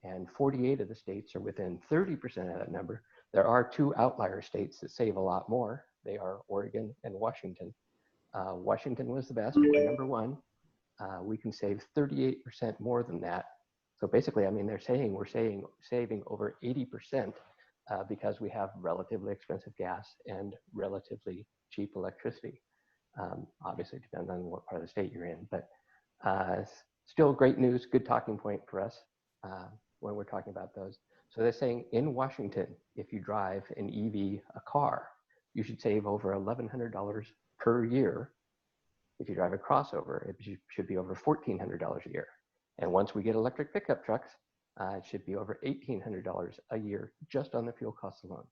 And 48 of the states are within 30% of that number. There are 2 outlier states that save a lot more. They are Oregon and Washington. Washington was the best, we're number 1. We can save 38% more than that. So basically, they're saying we're saving over 80% because we have relatively expensive gas and relatively cheap electricity. Obviously, it depends on what part of the state you're in, but still great news, good talking point for us when we're talking about those. So they're saying in Washington, if you drive an EV, a car, you should save over $1,100 per year. If you drive a crossover, it should be over $1,400 a year. And once we get electric pickup trucks, It should be over $1,800 a year just on the fuel costs alone.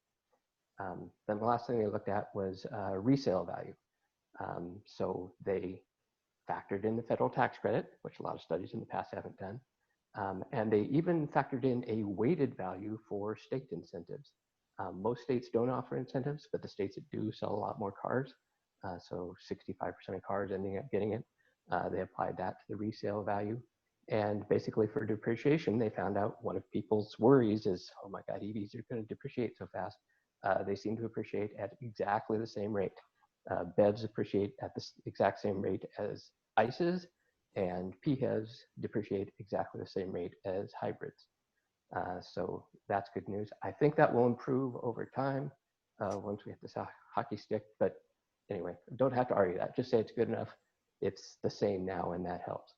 Then the last thing they looked at was resale value. So they factored in the federal tax credit, which a lot of studies in the past haven't done. And they even factored in a weighted value for state incentives. Most states don't offer incentives, but the states that do sell a lot more cars. So 65% of cars ending up getting it. They applied that to the resale value. And basically for depreciation, they found out one of people's worries is, oh my God, EVs are going to depreciate so fast. They seem to appreciate at exactly the same rate. BEVs appreciate at the exact same rate as ICEs, and PHEVs depreciate exactly the same rate as hybrids. So that's good news. I think that will improve over time once we hit this hockey stick. But anyway, don't have to argue that. Just say it's good enough. It's the same now, and that helps.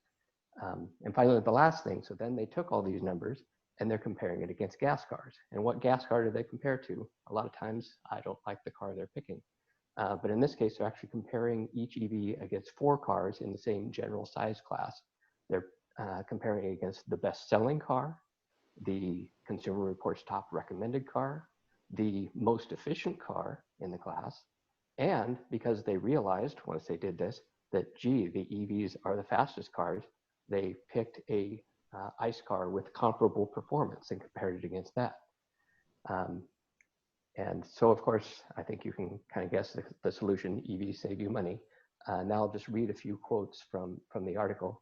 And finally, the last thing, so then they took all these numbers and they're comparing it against gas cars. And what gas car do they compare to? A lot of times, I don't like the car they're picking. But in this case, they're actually comparing each EV against 4 cars in the same general size class. They're comparing it against the best-selling car, the Consumer Reports top recommended car, the most efficient car in the class, and because they realized, once they did this, that, gee, the EVs are the fastest cars, they picked a ICE car with comparable performance and compared it against that. And so, of course, I think you can kind of guess the solution: EVs save you money. Now I'll just read a few quotes from the article.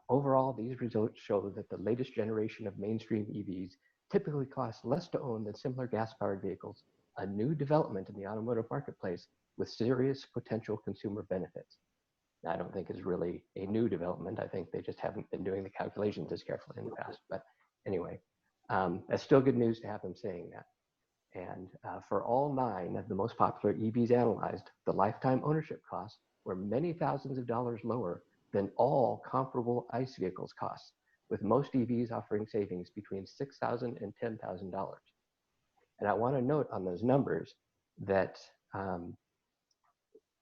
Overall, these results show that the latest generation of mainstream EVs typically cost less to own than similar gas-powered vehicles, a new development in the automotive marketplace with serious potential consumer benefits. Now, I don't think is really a new development. I think they just haven't been doing the calculations as carefully in the past. But anyway, that's still good news to have them saying that. And for all 9 of the most popular EVs analyzed, the lifetime ownership costs were many thousands of dollars lower than all comparable ICE vehicles costs, with most EVs offering savings between $6,000 and $10,000. And I want to note on those numbers that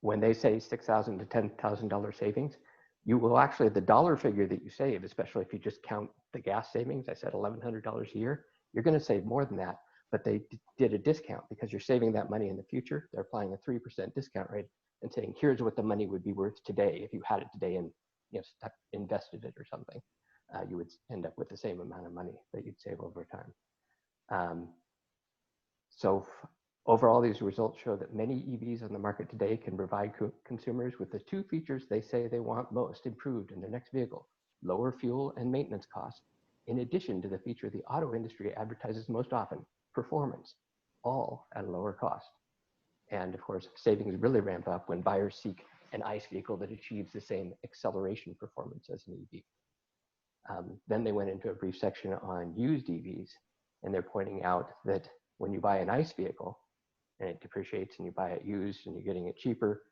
when they say $6,000 to $10,000 savings, you will actually, the dollar figure that you save, especially if you just count the gas savings, I said $1,100 a year, you're going to save more than that. But they did a discount because you're saving that money in the future. They're applying a 3% discount rate and saying, here's what the money would be worth today if you had it today and invested it or something. You would end up with the same amount of money that you'd save over time. So overall, these results show that many EVs on the market today can provide consumers with the 2 features they say they want most improved in their next vehicle: lower fuel and maintenance costs, in addition to the feature the auto industry advertises most often: performance, all at a lower cost. And of course, savings really ramp up when buyers seek an ICE vehicle that achieves the same acceleration performance as an EV. Then they went into a brief section on used EVs, and they're pointing out that when you buy an ICE vehicle and it depreciates and you buy it used and you're getting it cheaper,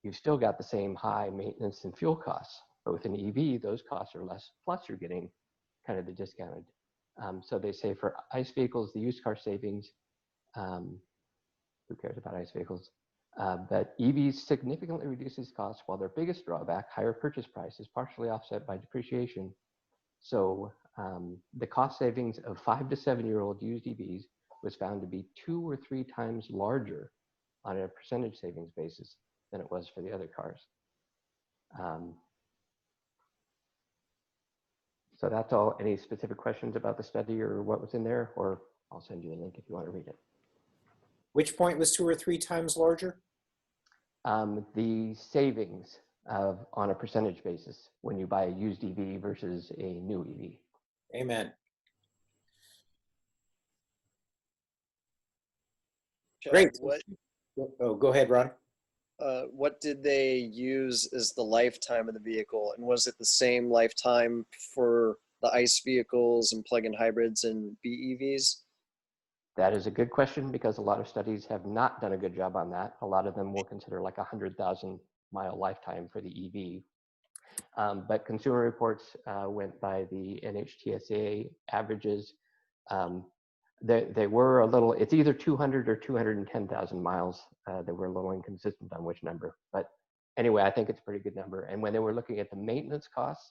you've still got the same high maintenance and fuel costs. But with an EV, those costs are less, plus you're getting kind of the discounted. So they say for ICE vehicles, the used car savings, who cares about ICE vehicles? But EVs significantly reduces costs, while their biggest drawback, higher purchase price, is partially offset by depreciation. So the cost savings of 5 to 7-year-old used EVs was found to be 2 or 3 times larger on a percentage savings basis than it was for the other cars. So that's all. Any specific questions about the study or what was in there? Or I'll send you a link if you want to read it. Which point was 2 or 3 times larger? The savings on a percentage basis when you buy a used EV versus a new EV. Amen. Chad, Great. What, Oh, go ahead, Ron. what did they use as the lifetime of the vehicle? And was it the same lifetime for the ICE vehicles and plug-in hybrids and BEVs? That is a good question because a lot of studies have not done a good job on that. A lot of them will consider like 100,000-mile lifetime for the EV. But Consumer Reports went by the NHTSA averages. They were a little, it's either 200 or 210,000 miles. They were a little inconsistent on which number. But anyway, I think it's a pretty good number. And when they were looking at the maintenance costs,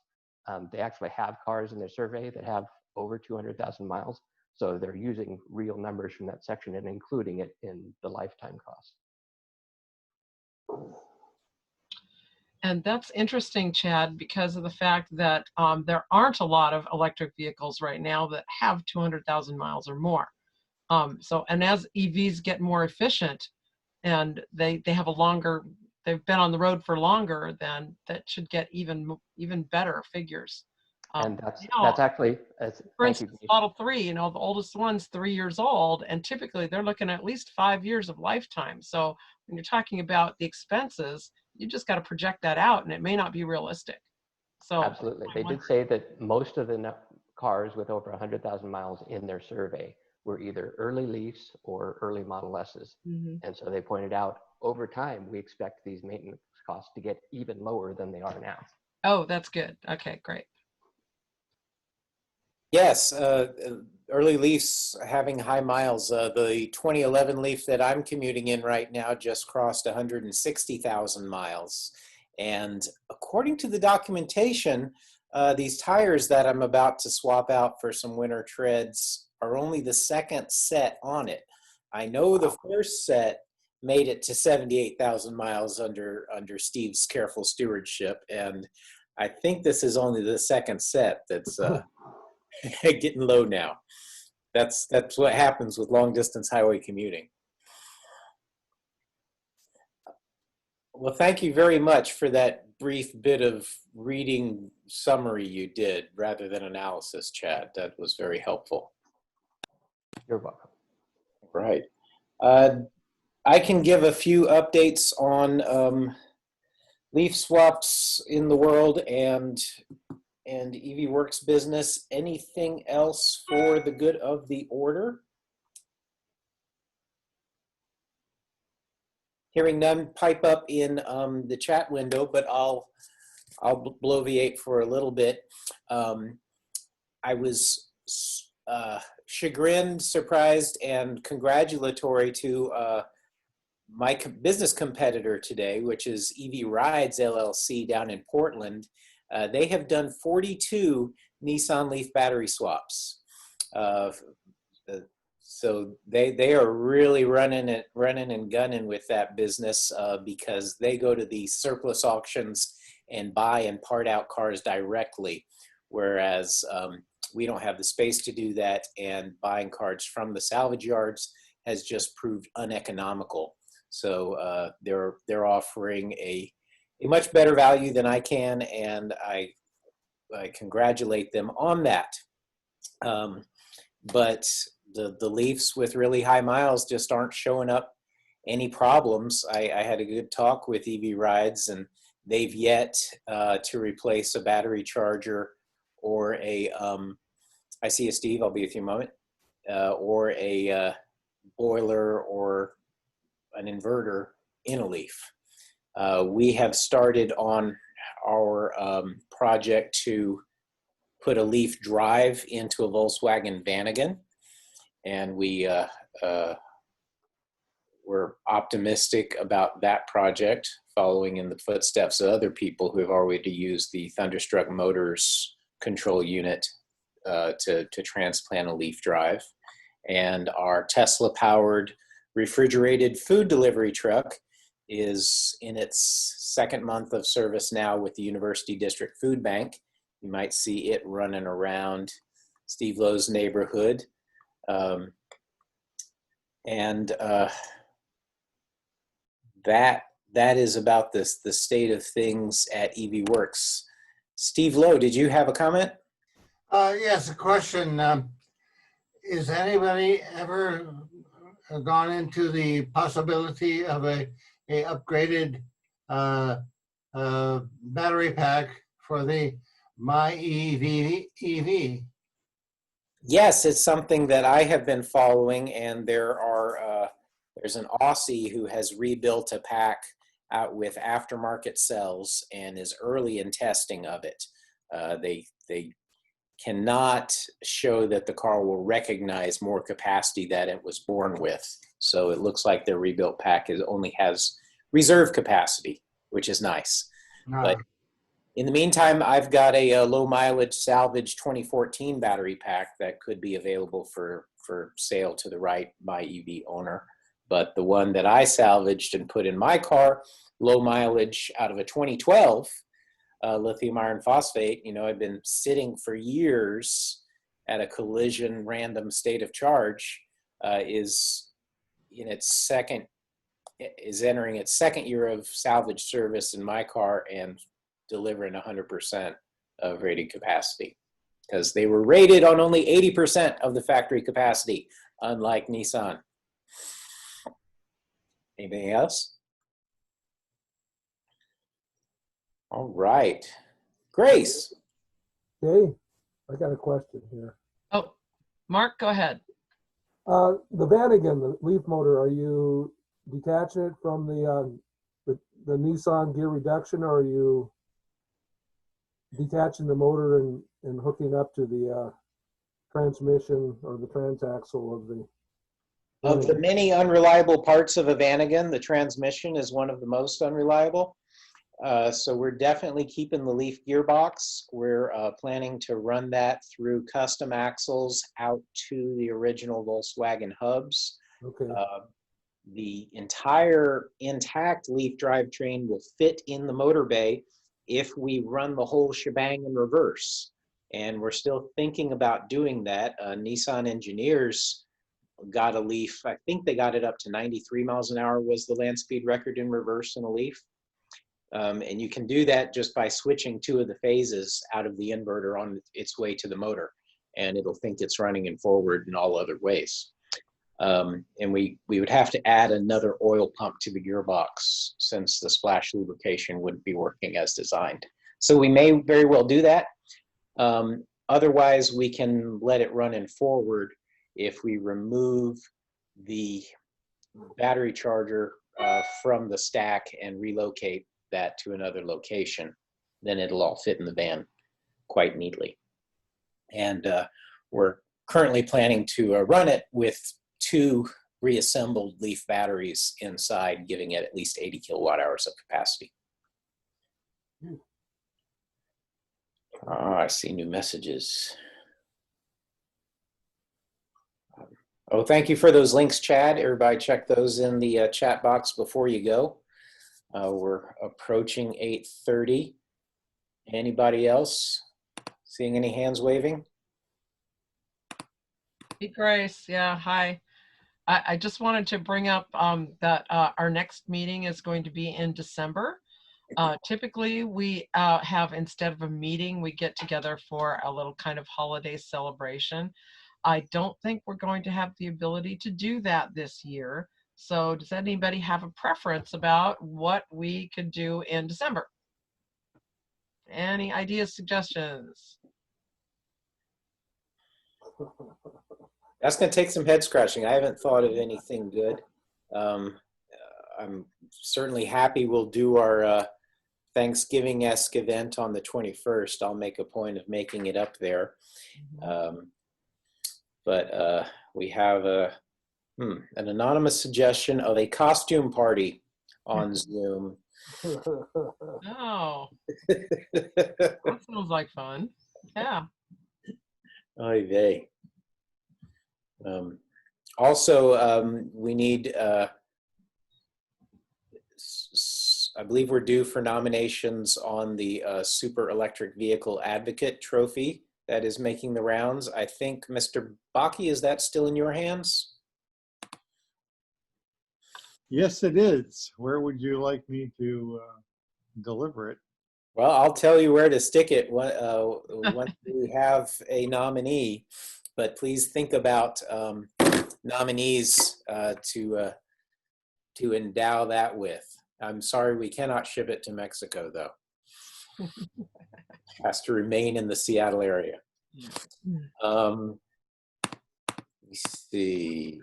they actually have cars in their survey that have over 200,000 miles. So they're using real numbers from that section and including it in the lifetime cost. And that's interesting, Chad, because of the fact that there aren't a lot of electric vehicles right now that have 200,000 miles or more. And as EVs get more efficient and they have a longer, they've been on the road for longer, then that should get even better figures. And that's actually, for instance, Model 3, you know, the oldest one's 3 years old, and typically they're looking at least 5 years of lifetime. So when you're talking about the expenses, you just got to project that out, and it may not be realistic. So absolutely, they did say that most of the cars with over 100,000 miles in their survey were either early Leafs or early Model S's. And so they pointed out over time, we expect these maintenance costs to get even lower than they are now. Oh, that's good. Okay, great. Yes, early Leafs having high miles. The 2011 Leaf that I'm commuting in right now just crossed 160,000 miles. And according to the documentation, these tires that I'm about to swap out for some winter treads are only the second set on it. I know the first set made it to 78,000 miles under Steve's careful stewardship, and I think this is only the second set that's getting low now. That's what happens with long distance highway commuting. Well, thank you very much for that brief bit of reading summary you did rather than analysis, Chad. That was very helpful. You're welcome. Right. I can give a few updates on leaf swaps in the world and EV Works business. Anything else for the good of the order? Hearing none, pipe up in the chat window, but I'll bloviate for a little bit. I was chagrined, surprised, and congratulatory to my business competitor today, which is EV Rides LLC down in Portland. They have done 42 Nissan Leaf battery swaps. So they are really running and gunning with that business because they go to the surplus auctions and buy and part out cars directly, whereas we don't have the space to do that, and buying cars from the salvage yards has just proved uneconomical. So they're offering a much better value than I can, and I congratulate them on that. But the Leafs with really high miles just aren't showing up any problems. I had a good talk with EV Rides, and they've yet to replace a battery charger or a, I see you, Steve, I'll be with you in a moment, or a boiler or an inverter in a Leaf. We have started on our project to put a Leaf drive into a Volkswagen Vanagon, and we're optimistic about that project, following in the footsteps of other people who have already used the Thunderstruck Motors control unit to transplant a Leaf drive. And our Tesla-powered refrigerated food delivery truck is in its second month of service now with the University District Food Bank. You might see it running around Steve Lowe's neighborhood. That is about the state of things at EV Works. Steve Lowe, did you have a comment? Yes, a question. Is anybody ever gone into the possibility of a upgraded battery pack for the My EV? Yes, it's something that I have been following, and there's an Aussie who has rebuilt a pack out with aftermarket cells and is early in testing of it. They cannot show that the car will recognize more capacity that it was born with. So it looks like their rebuilt pack only has reserve capacity, which is nice. But In the meantime, I've got a low mileage salvage 2014 battery pack that could be available for sale to the right by EV owner. But the one that I salvaged and put in my car, low mileage out of a 2012 lithium iron phosphate, you know, I've been sitting for years at a collision random state of charge, is entering its second year of salvage service in my car and delivering 100% of rated capacity, because they were rated on only 80% of the factory capacity, unlike Nissan. Anything else? All right. Grace. Okay, I got a question here. Oh, Mark, go ahead. The Vanagon, the leaf motor, are you detaching it from the Nissan gear reduction, or are you detaching the motor and hooking up to the transmission or the transaxle of the Of the many unreliable parts of a Vanagon, the transmission is one of the most unreliable. So we're definitely keeping the Leaf gearbox. We're planning to run that through custom axles out to the original Volkswagen hubs. Okay. The entire intact Leaf drivetrain will fit in the motor bay if we run the whole shebang in reverse. And we're still thinking about doing that. Nissan engineers got a Leaf, I think they got it up to 93 miles an hour was the land speed record in reverse in a Leaf. And you can do that just by switching two of the phases out of the inverter on its way to the motor, and it'll think it's running in forward in all other ways. And we would have to add another oil pump to the gearbox since the splash lubrication wouldn't be working as designed. So we may very well do that. Otherwise, we can let it run in forward if we remove the battery charger from the stack and relocate that to another location. Then it'll all fit in the van quite neatly. And we're currently planning to run it with 2 reassembled Leaf batteries inside, giving it at least 80 kilowatt hours of capacity. I see new messages. Oh, thank you for those links, Chad. Everybody check those in the chat box before you go. We're approaching 8:30. Anybody else? Seeing any hands waving? Hey, Grace. Yeah, hi. I just wanted to bring up that our next meeting is going to be in December. Typically, we have, instead of a meeting, we get together for a little kind of holiday celebration. I don't think we're going to have the ability to do that this year. So does anybody have a preference about what we could do in December? Any ideas, suggestions? That's going to take some head scratching. I haven't thought of anything good. I'm certainly happy we'll do our Thanksgiving-esque event on the 21st. I'll make a point of making it up there. But we have an anonymous suggestion of a costume party on Zoom. Oh, that sounds like fun. Yeah. Oy vey. Also, we need, I believe we're due for nominations on the Super Electric Vehicle Advocate Trophy that is making the rounds. I think, Mr. Bakke, is that still in your hands? Yes, it is. Where would you like me to deliver it? Well, I'll tell you where to stick it once we have a nominee, but please think about nominees to endow that with. I'm sorry, we cannot ship it to Mexico, though. It has to remain in the Seattle area. Let me see.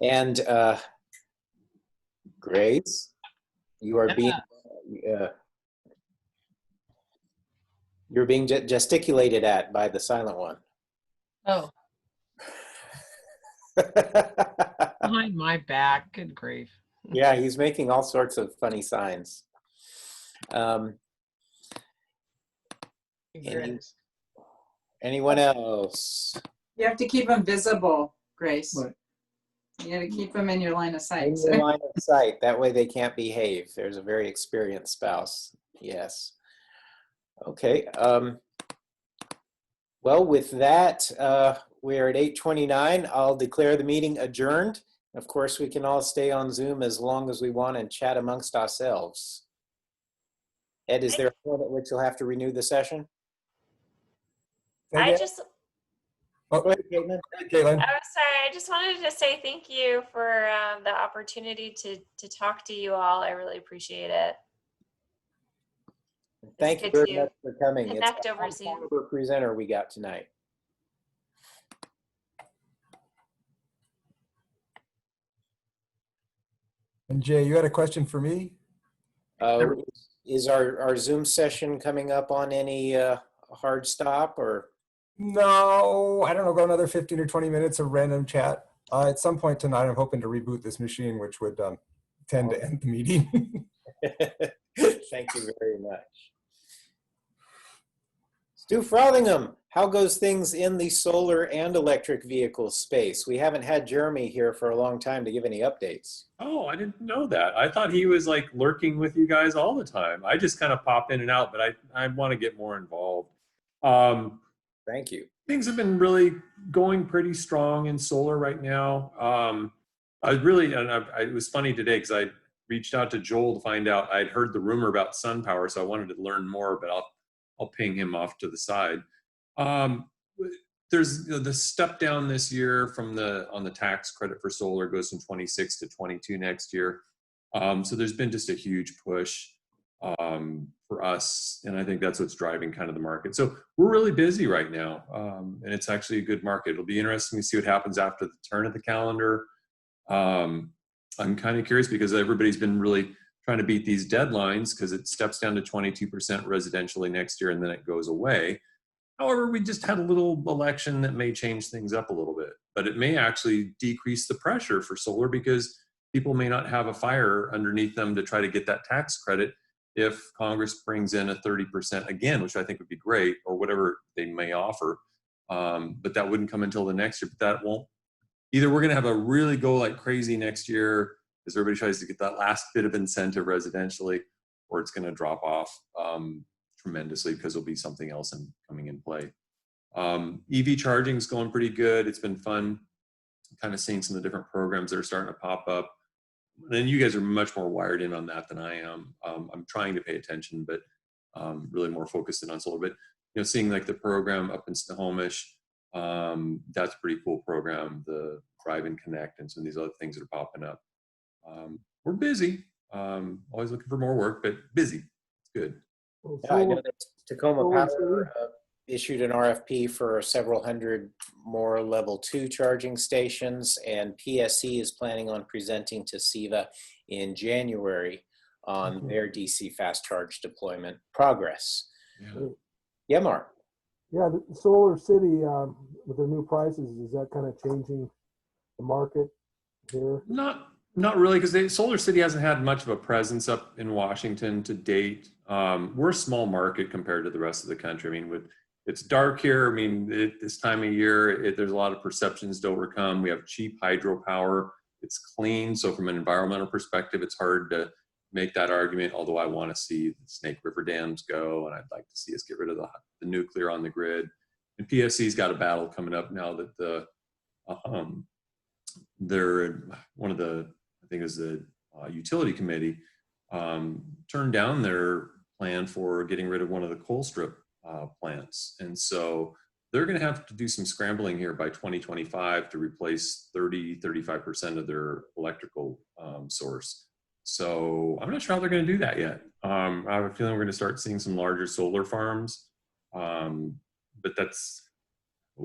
And Grace, you are being you're being gesticulated at by the silent one. Oh. Behind my back. Good grief. Yeah, he's making all sorts of funny signs. Anyone else? You have to keep them visible, Grace. What? You got to keep them in your line of sight. In your line of sight. That way they can't behave. There's a very experienced spouse. Yes. Okay. Well, with that, we're at 8:29. I'll declare the meeting adjourned. Of course, we can all stay on Zoom as long as we want and chat amongst ourselves. Ed, is there a point at which you'll have to renew the session? I just, Oh, go ahead, Caitlin. Caitlin. I'm sorry, I just wanted to say thank you for the opportunity to talk to you all. I really appreciate it. Thank you good very to much for coming. connect It's a over Zoom. caliber presenter we got tonight. And Jay, you had a question for me? Is our Zoom session coming up on any hard stop or? No, I don't know, go another 15 or 20 minutes of random chat. At some point tonight, I'm hoping to reboot this machine, which would tend to end the meeting. Thank you very much. Stu Frothingham, how goes things in the solar and electric vehicle space? We haven't had Jeremy here for a long time to give any updates. Oh, I didn't know that. I thought he was like lurking with you guys all the time. I just kind of pop in and out, but I want to get more involved. Thank you. Things have been really going pretty strong in solar right now. It was funny today because I reached out to Joel to find out. I'd heard the rumor about sun power, so I wanted to learn more, but I'll ping him off to the side. There's the step down this year on the tax credit for solar goes from 26 to 22 next year. So there's been just a huge push for us, and I think that's what's driving kind of the market. So we're really busy right now, and it's actually a good market. It'll be interesting to see what happens after the turn of the calendar. I'm kind of curious because everybody's been really trying to beat these deadlines because it steps down to 22% residentially next year and then it goes away. However, we just had a little election that may change things up a little bit, but it may actually decrease the pressure for solar because people may not have a fire underneath them to try to get that tax credit if Congress brings in a 30% again, which I think would be great, or whatever they may offer. But that wouldn't come until the next year, but that won't. Either we're gonna have a really go like crazy next year as everybody tries to get that last bit of incentive residentially, or it's gonna drop off tremendously because there'll be something else coming in play. EV charging is going pretty good. It's been fun kind of seeing some of the different programs that are starting to pop up. And you guys are much more wired in on that than I am. I'm trying to pay attention, but really more focused in on solar. But seeing like the program up in Snohomish, that's a pretty cool program. The Drive and Connect and some of these other things that are popping up. We're busy. Always looking for more work, but busy. It's good. Yeah, I know that Tacoma Power issued an RFP for several hundred more level 2 charging stations, and PSC is planning on presenting to SEVA in January on their DC fast charge deployment progress. Yeah, Mark. Yeah, the Solar City with their new prices, is that kind of changing the market here? Not really, because Solar City hasn't had much of a presence up in Washington to date. We're a small market compared to the rest of the country. I mean, it's dark here. I mean, this time of year, there's a lot of perceptions to overcome. We have cheap hydropower. It's clean. So from an environmental perspective, it's hard to make that argument, although I want to see the Snake River dams go, and I'd like to see us get rid of the nuclear on the grid. And PSC's got a battle coming up now that they're one of the, I think it was the utility committee, turned down their plan for getting rid of one of the coal strip plants. And so they're going to have to do some scrambling here by 2025 to replace 35% of their electrical source. So I'm not sure how they're going to do that yet. I have a feeling we're going to start seeing some larger solar farms, but that's, a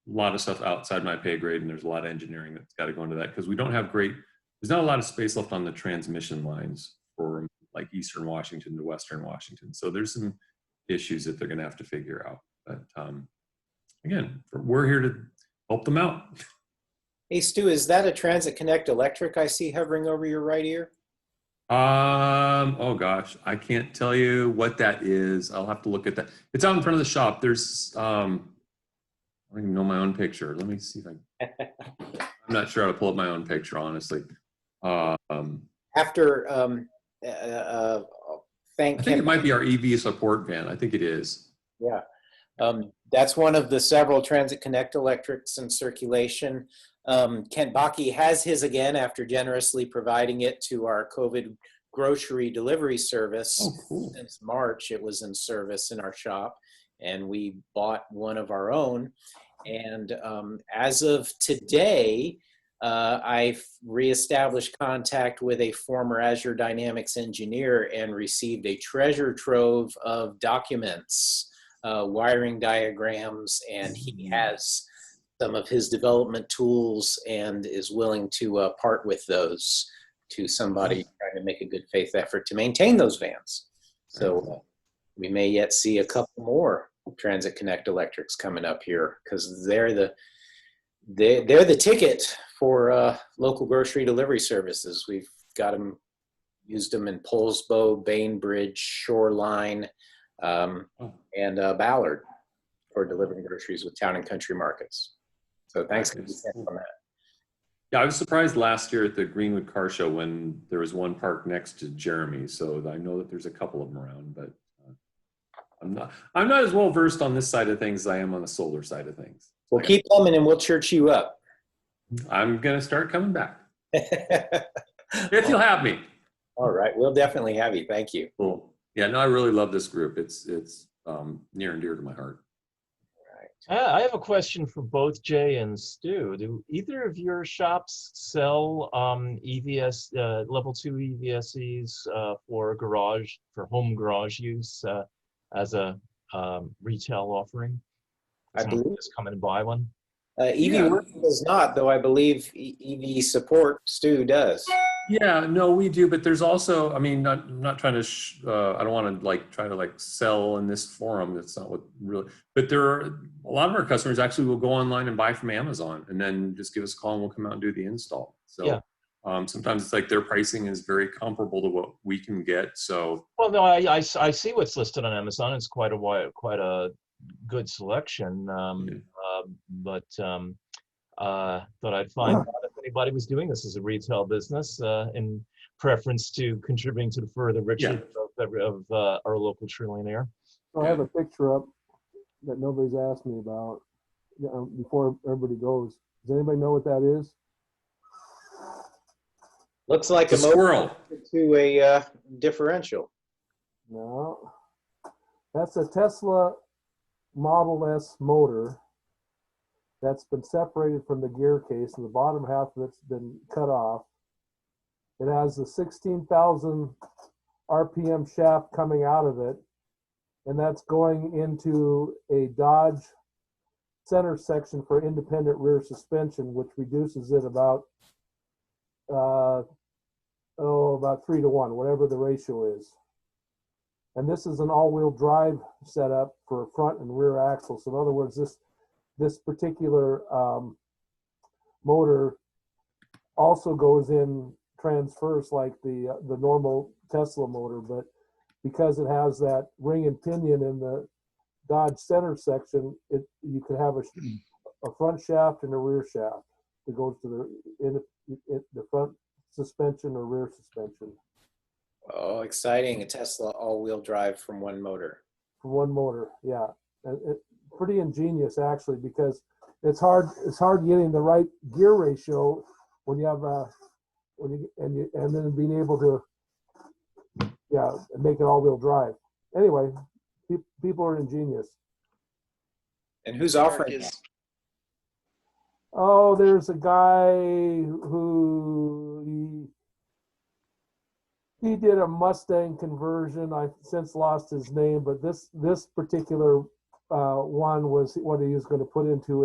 lot of stuff outside my pay grade, and there's a lot of engineering that's got to go into that because we don't have there's not a lot of space left on the transmission lines for like Eastern Washington to Western Washington. So there's some issues that they're going to have to figure out. But again, we're here to help them out. Hey, Stu, is that a Transit Connect electric I see hovering over your right ear? Oh gosh, I can't tell you what that is. I'll have to look at that. It's out in front of the shop. There's I don't even know my own picture. Let me see if I'm not sure how to pull up my own picture, honestly. After thank I think Ken. it might be our EV support van. I think it is. Yeah. That's one of the several Transit Connect electrics in circulation. Kent Bakke has his again after generously providing it to our COVID grocery delivery service. Oh, cool. Since March, it was in service in our shop, and we bought one of our own. And as of today, I've reestablished contact with a former Azure Dynamics engineer and received a treasure trove of documents, wiring diagrams, and he has some of his development tools and is willing to part with those to somebody trying to make a good faith effort to maintain those vans. So we may yet see a couple more Transit Connect electrics coming up here, because they're the ticket for local grocery delivery services. We've got them, used them in Poulsbo, Bainbridge, Shoreline, and Ballard for delivering groceries with town and country markets. So thanks on that. Yeah, I was surprised last year at the Greenwood Car Show when there was one parked next to Jeremy. So I know that there's a couple of them around, but I'm not as well versed on this side of things as I am on the solar side of things. Well, keep coming and we'll church you up. I'm gonna start coming back if you'll have me. All right, we'll definitely have you. Thank you. Cool. Yeah, no, I really love this group. It's near and dear to my heart. I have a question for both Jay and Stu. Do either of your shops sell EVS level 2 EVSEs for home garage use as a retail offering? I believe. Just come in and buy one. EV Works does not, though I believe EV Support, Stu, does. Yeah, no, we do, but there's also, I mean, I'm not trying to, I don't want to try to sell in this forum. That's not what really, but there are, a lot of our customers actually will go online and buy from Amazon and then just give us a call and we'll come out and do the install. So yeah. Sometimes it's their pricing is very comparable to what we can get. So, well, no, I see what's listed on Amazon. It's quite a good selection. But thought I'd find out if anybody was doing this as a retail business in preference to contributing to the further riches of our local trillionaire. I have a picture up that nobody's asked me about before everybody goes. Does anybody know what that is? Looks like a squirrel to a differential. No, that's a Tesla Model S motor that's been separated from the gear case, and the bottom half of it's been cut off. It has a 16,000 RPM shaft coming out of it, and that's going into a Dodge center section for independent rear suspension, which reduces it about 3 to 1, whatever the ratio is. And this is an all-wheel drive setup for front and rear axles. So in other words, this particular motor also goes in transverse like the normal Tesla motor, but because it has that ring and pinion in the Dodge center section, you can have a front shaft and a rear shaft that goes to the front suspension or rear suspension. Oh, exciting. A Tesla all-wheel drive from one motor. From one motor, yeah. And pretty ingenious, actually, because it's hard getting the right gear ratio when you have and then being able to make it all-wheel drive. Anyway, people are ingenious. And who's offering that? Oh, there's a guy who he did a Mustang conversion. I've since lost his name, but this particular one was what he was going to put into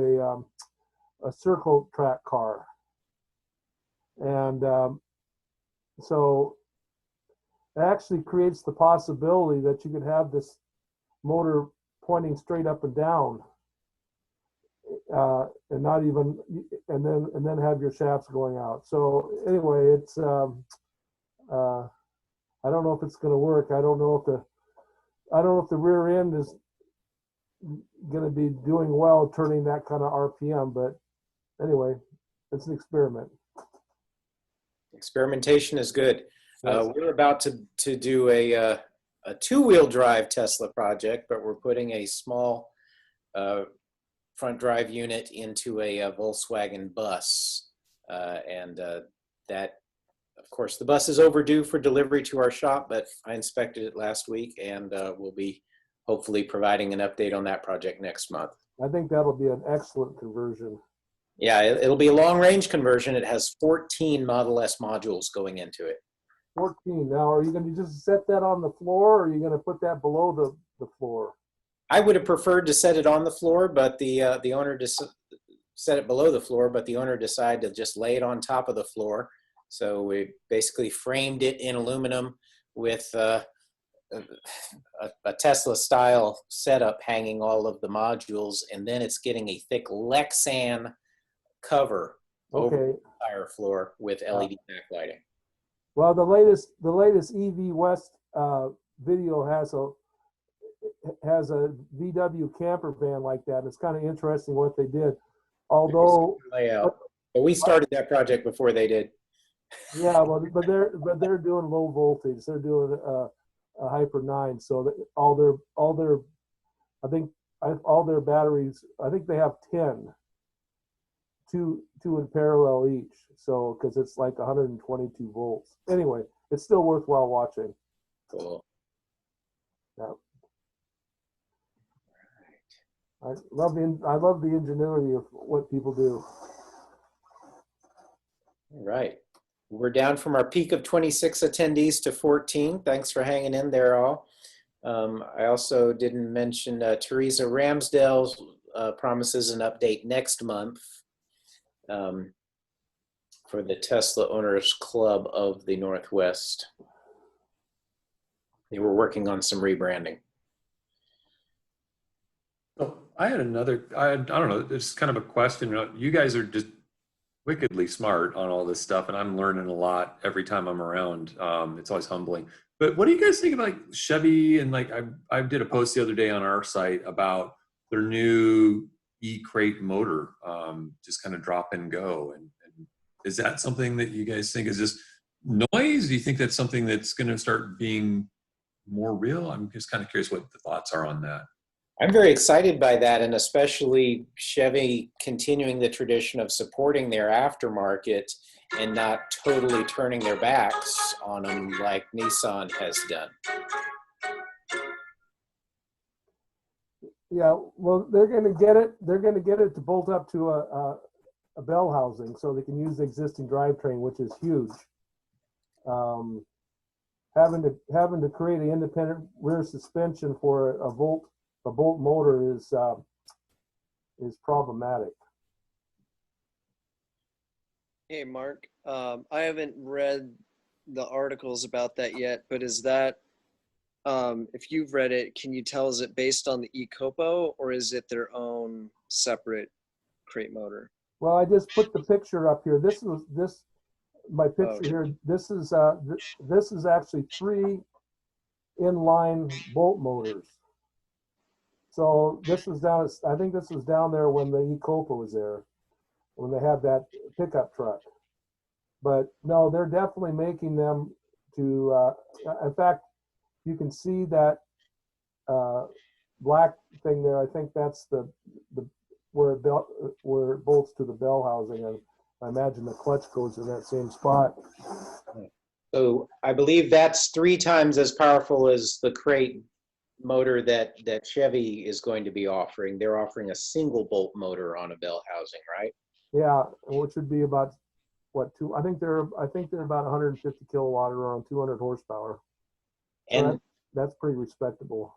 a circle track car, and so it actually creates the possibility that you could have this motor pointing straight up and down, and not even, and then have your shafts going out. So anyway, it's I don't know if it's going to work. I don't know if the rear end is going to be doing well turning that kind of RPM, but anyway, it's an experiment. Experimentation is good. We're about to do a two-wheel drive Tesla project, but we're putting a small front drive unit into a Volkswagen bus. That, of course, the bus is overdue for delivery to our shop, but I inspected it last week, and we'll be hopefully providing an update on that project next month. I think that'll be an excellent conversion. Yeah, it'll be a long-range conversion. It has 14 Model S modules going into it. 14. Now, are you going to just set that on the floor, or are you going to put that below the floor? I would have preferred to set it on the floor, but the owner set it below the floor, but the owner decided to just lay it on top of the floor. So we basically framed it in aluminum with a Tesla-style setup hanging all of the modules, and then it's getting a thick Lexan cover over the entire floor with LED backlighting. Well, the latest EV West video has a VW camper van like that. It's kind of interesting what they did. Although layout, but we started that project before they did. Yeah, well, but they're doing low voltage. They're doing a Hyper 9, so that all their batteries. I think they have 10, two in parallel each. So because it's like 122 volts. Anyway, it's still worthwhile watching. Cool. Yeah. I love the ingenuity of what people do. All right. We're down from our peak of 26 attendees to 14. Thanks for hanging in there all. I also didn't mention Teresa Ramsdale promises an update next month for the Tesla Owners Club of the Northwest. They were working on some rebranding. So I had another, I don't know, it's kind of a question. You guys are just wickedly smart on all this stuff, and I'm learning a lot every time I'm around. It's always humbling. But what do you guys think about Chevy? And like I did a post the other day on our site about their new E-Crate motor, just kind of drop and go. And is that something that you guys think is just noise? Do you think that's something that's going to start being more real? I'm just kind of curious what the thoughts are on that. I'm very excited by that, and especially Chevy continuing the tradition of supporting their aftermarket and not totally turning their backs on them like Nissan has done. Yeah, well, they're going to get it. They're going to get it to bolt up to a bell housing, so they can use the existing drivetrain, which is huge. Having to create an independent rear suspension for a bolt motor is problematic. Hey, Mark, I haven't read the articles about that yet, but is that, if you've read it, can you tell, is it based on the eCopo, or is it their own separate crate motor? Well, I just put the picture up here. My picture here. This is actually 3 inline bolt motors. So this was down. I think this was down there when the eCopa was there, when they had that pickup truck. But no, they're definitely making them to. In fact, you can see that black thing there. I think that's the where it bolts to the bell housing, and I imagine the clutch goes in that same spot. So I believe that's 3 times as powerful as the crate motor that Chevy is going to be offering. They're offering a single bolt motor on a bell housing, right? Yeah, which would be about what, 2? I think they're about 150 kilowatt or around 200 horsepower. So And that's pretty respectable.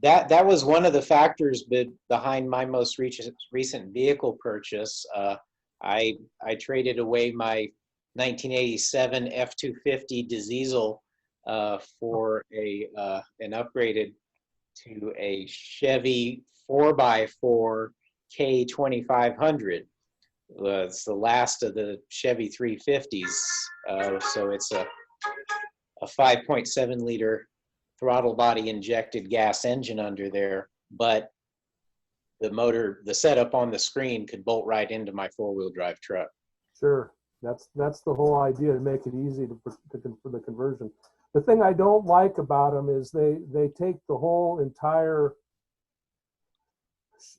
That was one of the factors behind my most recent vehicle purchase. I traded away my 1987 F-250 diesel for an upgraded to a Chevy 4x4 K2500. It's the last of the Chevy 350s, so it's a 5.7 liter throttle body injected gas engine under there, but the motor, the setup on the screen could bolt right into my 4-wheel drive truck. Sure, that's the whole idea, to make it easy for the conversion. The thing I don't like about them is they take the whole entire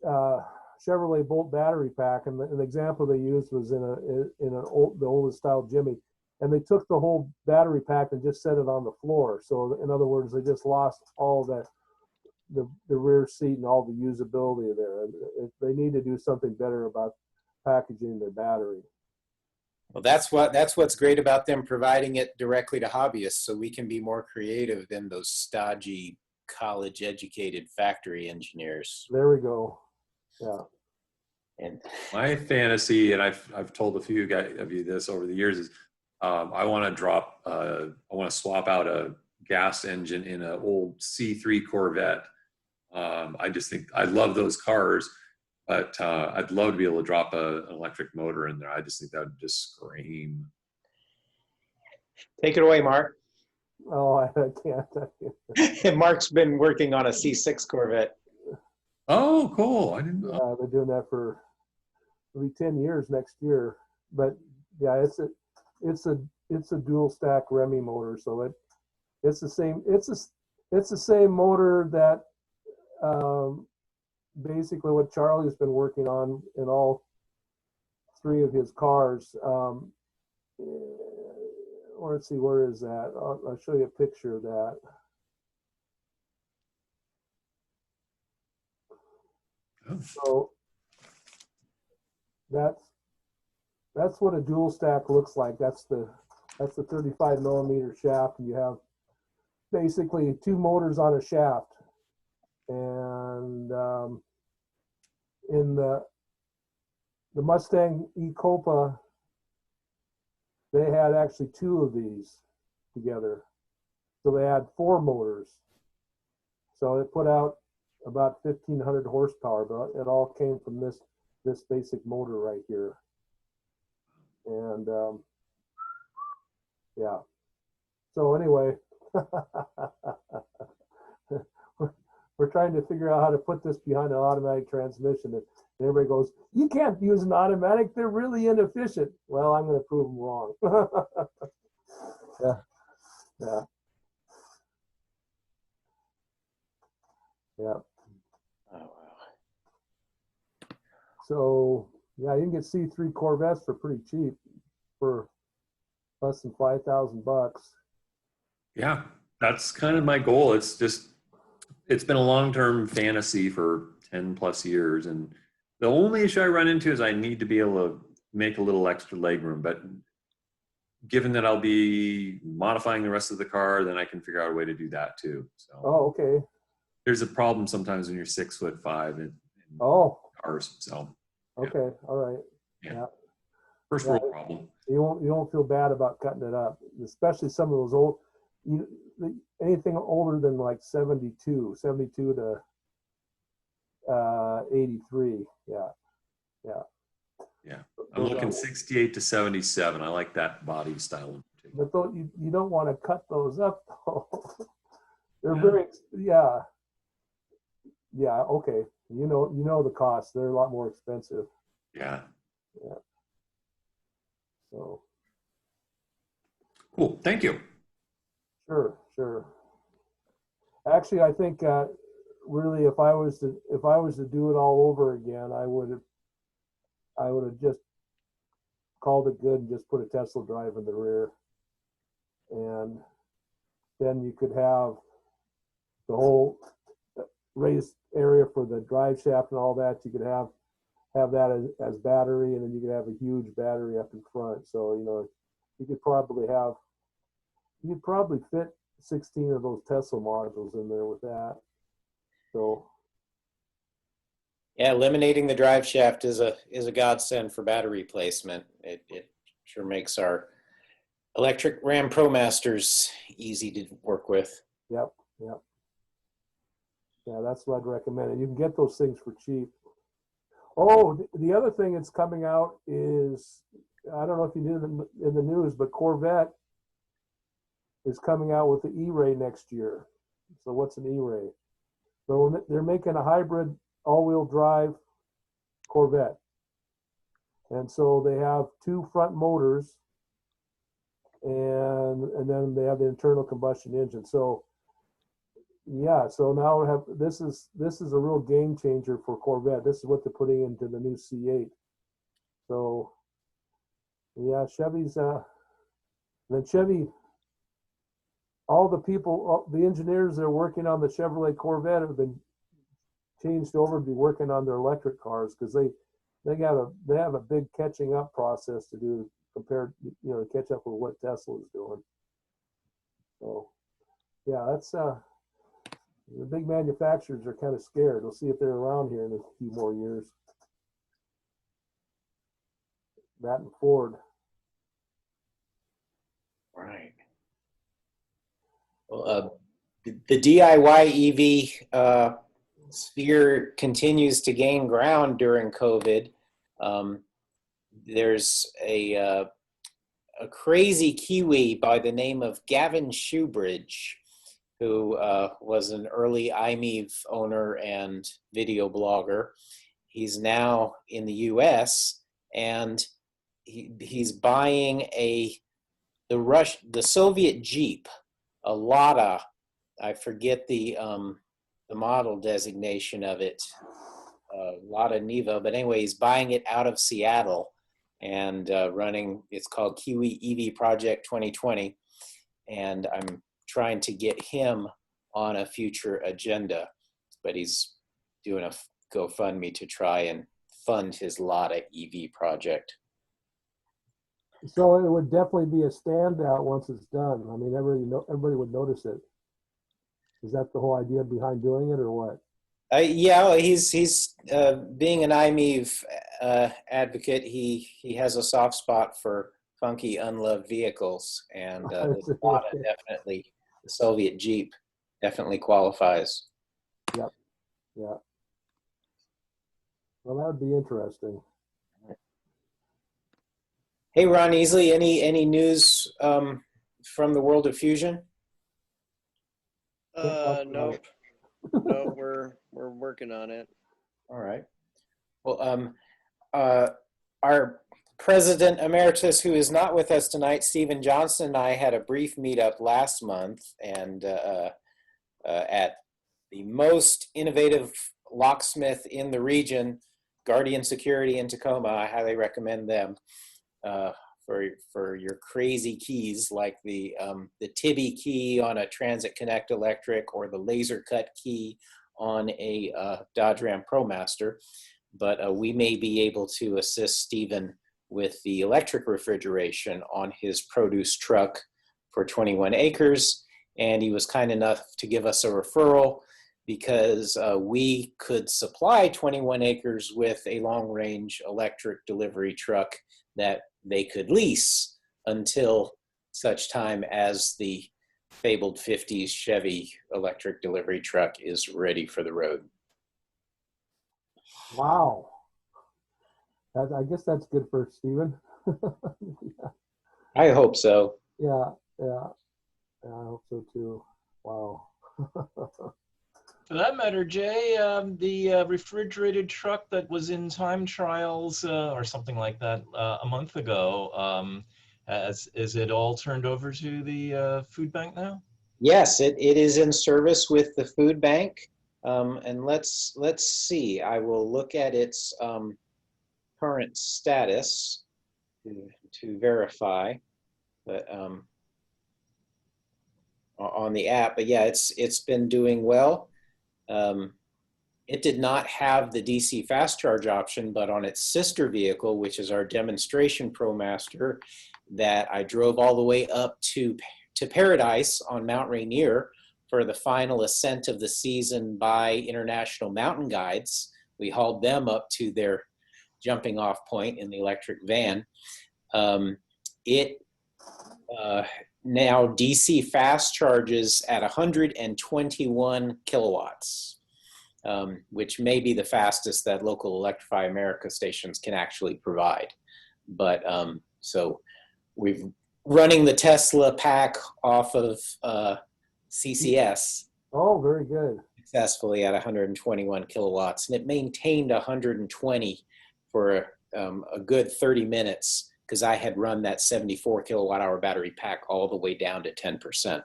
Chevrolet Bolt battery pack, and the example they used was in the oldest style Jimmy, and they took the whole battery pack and just set it on the floor. So in other words, they just lost all that, the rear seat and all the usability there. They need to do something better about packaging their battery. Well, that's what's great about them providing it directly to hobbyists, so we can be more creative than those stodgy college-educated factory engineers. There we go. Yeah. And my fantasy, and I've told a few of you this over the years, is I want to swap out a gas engine in an old C3 Corvette. I just think I love those cars, but I'd love to be able to drop an electric motor in there. I just think that would just scream. Take it away, Mark. Oh, I can't. Mark's been working on a C6 Corvette. Oh, cool. I didn't know. I've been doing that for maybe 10 years next year. But yeah, it's a dual stack Remy motor, so it's the same motor that basically what Charlie's been working on in all 3 of his cars. Let's see, where is that? I'll show you a picture of that. Oh. So that's what a dual stack looks like. That's the 35 millimeter shaft, and you have basically 2 motors on a shaft. And in the Mustang E-Copa, they had actually 2 of these together. So they had 4 motors. So it put out about 1,500 horsepower, but it all came from this basic motor right here. And yeah. So anyway, we're trying to figure out how to put this behind an automatic transmission. And everybody goes, you can't use an automatic, they're really inefficient. Well, I'm going to prove them wrong. Yeah. Yeah. Yeah. Oh, wow. So yeah, you can get C3 Corvettes for pretty cheap, for less than $5,000. Yeah, that's kind of my goal. It's been a long-term fantasy for 10 plus years. And the only issue I run into is I need to be able to make a little extra legroom. But given that I'll be modifying the rest of the car, then I can figure out a way to do that too. So oh, okay. There's a problem sometimes when you're 6'5" in cars. So okay, all right. Yeah. First world problem. You won't feel bad about cutting it up, especially some of those old. Anything older than like 72 to 83. Yeah. Yeah. I'm looking 68 to 77. I like that body style. But you don't want to cut those up though. They're very, yeah. Okay. You know the cost. They're a lot more expensive. Yeah. So. Cool. Thank you. Sure. Actually, I think really, if I was to do it all over again, I would have just called it good and just put a Tesla drive in the rear, and then you could have the whole raised area for the drive shaft and all that. You could have that as battery, and then you could have a huge battery up in front. So you could probably fit 16 of those Tesla modules in there with that. So yeah, eliminating the drive shaft is a godsend for battery placement. It sure makes our electric Ram ProMasters easy to work with. Yep. Yeah, that's what I'd recommend. And you can get those things for cheap. Oh, the other thing that's coming out is, I don't know if you knew in the news, but Corvette is coming out with the E-Ray next year. So what's an E-Ray? So they're making a hybrid all-wheel drive Corvette. And so they have two front motors and then they have the internal combustion engine. So yeah, so now we have this is a real game changer for Corvette. This is what they're putting into the new C8. So yeah, Chevy's then Chevy, all the people, the engineers that are working on the Chevrolet Corvette have been changed over to be working on their electric cars because they have a big catching up process to do compared, to catch up with what Tesla is doing. So yeah, that's the big manufacturers are kind of scared. We'll see if they're around here in a few more years. That and Ford. Right. Well, the DIY EV sphere continues to gain ground during COVID. There's a crazy Kiwi by the name of Gavin Shoebridge, who was an early iMev owner and video blogger. He's now in the US and he's buying the Soviet Jeep, a Lada. I forget the model designation of it, Lada Niva, but anyway, he's buying it out of Seattle and running, it's called Kiwi EV Project 2020. And I'm trying to get him on a future agenda, but he's doing a GoFundMe to try and fund his Lada EV project. So it would definitely be a standout once it's done. I mean, everybody would notice it. Is that the whole idea behind doing it, or what? Yeah, he's being an iMev advocate. He has a soft spot for funky, unloved vehicles, and the Lada definitely, the Soviet Jeep definitely qualifies. Yep. Yeah. Well, that would be interesting. Hey, Ron Easley, any news from the world of fusion? Nope. No, we're working on it. All right. Well, our President Emeritus, who is not with us tonight, Stephen Johnson, and I had a brief meetup last month, and at the most innovative locksmith in the region, Guardian Security in Tacoma. I highly recommend them for your crazy keys, like the Tibby key on a Transit Connect Electric or the laser cut key on a Dodge Ram ProMaster. But we may be able to assist Stephen with the electric refrigeration on his produce truck for 21 acres. And he was kind enough to give us a referral because we could supply 21 acres with a long-range electric delivery truck that they could lease until such time as the fabled 50s Chevy electric delivery truck is ready for the road. Wow. I guess that's good for Stephen. Yeah. I hope so. Yeah, I hope so too. Wow. For that matter, Jay, the refrigerated truck that was in time trials or something like that a month ago, is it all turned over to the food bank now? Yes, it is in service with the food bank. And let's see. I will look at its current status to verify, but on the app. But yeah, it's been doing well. It did not have the DC fast charge option, but on its sister vehicle, which is our demonstration ProMaster, that I drove all the way up to Paradise on Mount Rainier for the final ascent of the season by International Mountain Guides. We hauled them up to their jumping off point in the electric van. It now DC fast charges at 121 kilowatts, which may be the fastest that local Electrify America stations can actually provide. But so we've running the Tesla pack off of CCS Oh, very good. successfully at 121 kilowatts, and it maintained 120 for a good 30 minutes because I had run that 74 kilowatt hour battery pack all the way down to 10%. So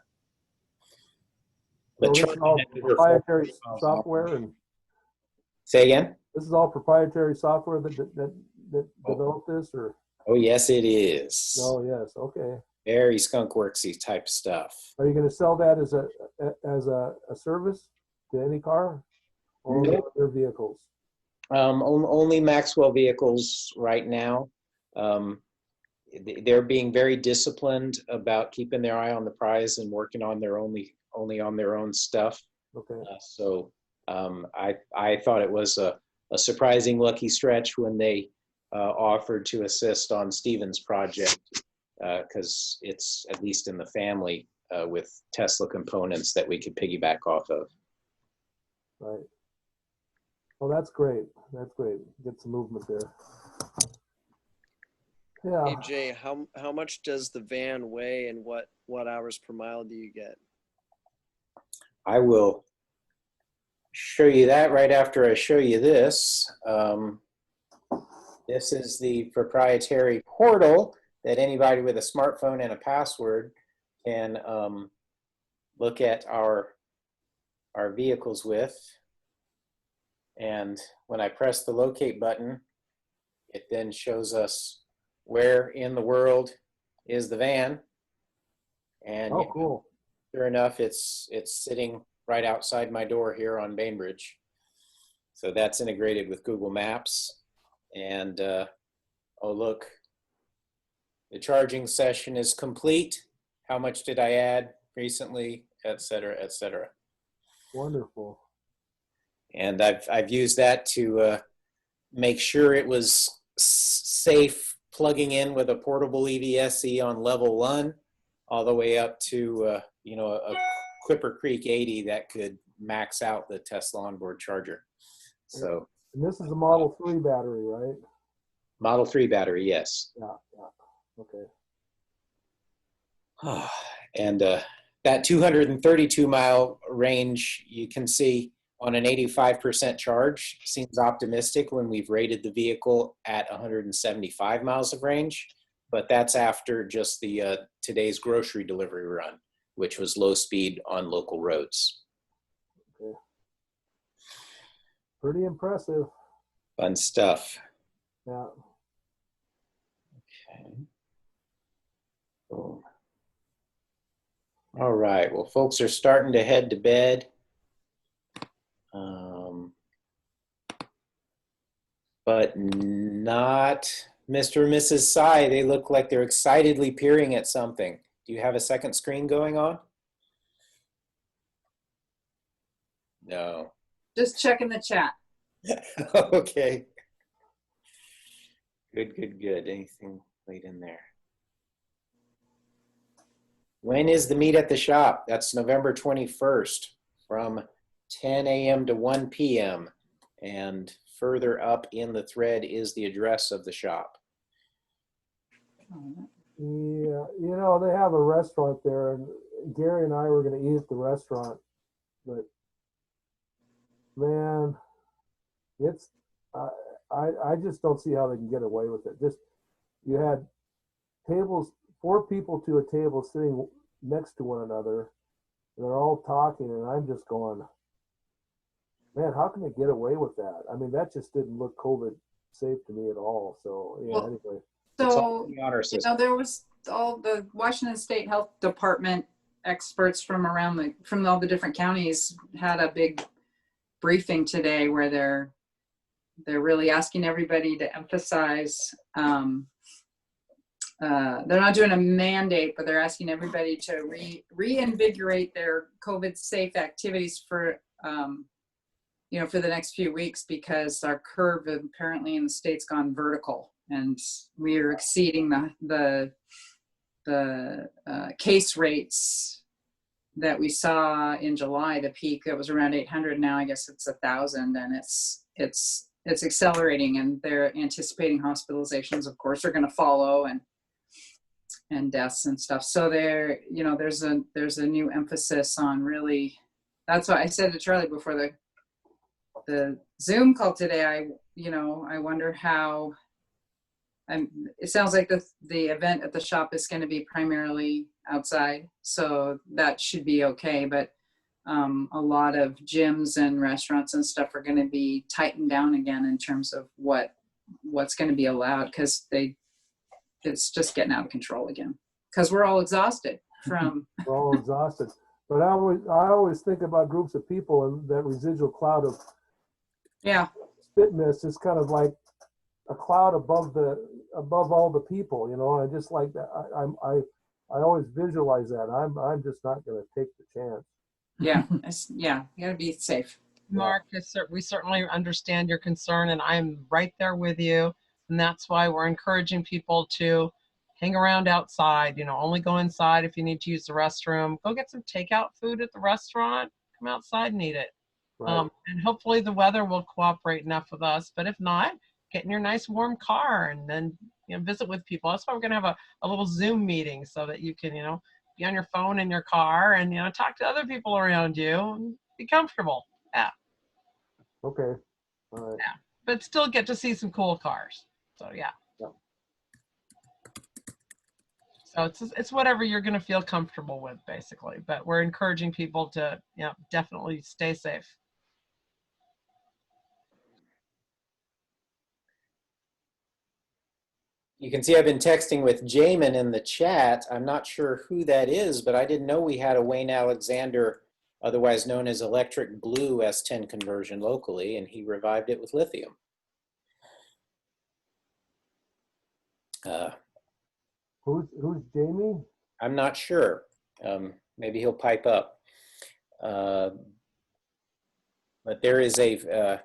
But this is charging all at over proprietary 40 miles an software, and Say again? this is all proprietary software that developed this, or? Oh, yes, it is. Oh, yes. Okay. Very skunkworksy type stuff. Are you going to sell that as a service to any car, or only Nope. other vehicles? Only Maxwell vehicles right now. They're being very disciplined about keeping their eye on the prize and working on their only on their own stuff. Okay. So I thought it was a surprising lucky stretch when they offered to assist on Steven's project, because it's at least in the family with Tesla components that we could piggyback off of. Right. Well, that's great. That's great. Get some movement there. Yeah. Hey Jay, how much does the van weigh, and what hours per mile do you get? I will show you that right after I show you this. This is the proprietary portal that anybody with a smartphone and a password can look at our vehicles with. And when I press the locate button, it then shows us where in the world is the van. And oh, cool. Sure enough, it's sitting right outside my door here on Bainbridge. So that's integrated with Google Maps. And oh, look, the charging session is complete. How much did I add recently, et cetera, et cetera. Wonderful. And I've used that to make sure it was safe plugging in with a portable EVSE on level 1 all the way up to a Clipper Creek 80 that could max out the Tesla onboard charger. So, and this is a Model 3 battery, right? Model 3 battery, yes. Yeah, yeah. Okay. And that 232 mile range, you can see on an 85% charge seems optimistic when we've rated the vehicle at 175 miles of range, but that's after just the today's grocery delivery run, which was low speed on local roads. Okay. Pretty impressive. Fun stuff. Yeah. Okay. Boom. All right. Well, folks are starting to head to bed. But not Mr. and Mrs. Tsai. They look like they're excitedly peering at something. Do you have a second screen going on? No. Just checking the chat. Okay. Good, good, good. Anything late in there? When is the meet at the shop? That's November 21st from 10 a.m. to 1 p.m. And further up in the thread is the address of the shop. Yeah, they have a restaurant there, and Gary and I were going to eat at the restaurant, but man, it's I just don't see how they can get away with it. Just you had tables, 4 people to a table sitting next to one another, and they're all talking, and I'm just going, man, how can they get away with that? I mean, that just didn't look COVID safe to me at all. So yeah, anyway. So, there was all the Washington State Health Department experts from all the different counties had a big briefing today where they're really asking everybody to emphasize, they're not doing a mandate, but they're asking everybody to reinvigorate their COVID safe activities for for the next few weeks, because our curve apparently in the state's gone vertical, and we are exceeding the case rates that we saw in July. The peak that was around 800, now I guess it's 1,000, and it's accelerating, and they're anticipating hospitalizations, of course, are going to follow, and and deaths and stuff. So there, you know, there's a new emphasis on really, that's what I said to Charlie before the Zoom call today. I wonder how, it sounds like the event at the shop is going to be primarily outside, so that should be okay. But a lot of gyms and restaurants and stuff are going to be tightened down again in terms of what's going to be allowed, because it's just getting out of control again. Because we're all exhausted from. We're all exhausted. But I always think about groups of people, and that residual cloud of spit mist is kind of like a cloud above all the people, you know. And I just like that. I always visualize that. I'm just not going to take the chance. Yeah, you got to be safe. Mark, we certainly understand your concern, and I'm right there with you. And that's why we're encouraging people to hang around outside. You know, only go inside if you need to use the restroom. Go get some takeout food at the restaurant. Come outside and eat it. Right. And hopefully the weather will cooperate enough with us. But if not, get in your nice warm car and then, you know, visit with people. That's why we're going to have a little Zoom meeting, so that you can, you know, be on your phone in your car and, you know, talk to other people around you and be comfortable. Yeah. Okay. All right. Yeah. But still get to see some cool cars. So yeah. So it's whatever you're going to feel comfortable with, basically. But we're encouraging people to, you know, definitely stay safe. You can see I've been texting with Jamin in the chat. I'm not sure who that is, but I didn't know we had a Wayne Alexander, otherwise known as Electric Blue S10 conversion locally, and he revived it with lithium. Who's Jamie? I'm not sure. Maybe he'll pipe up. But there is a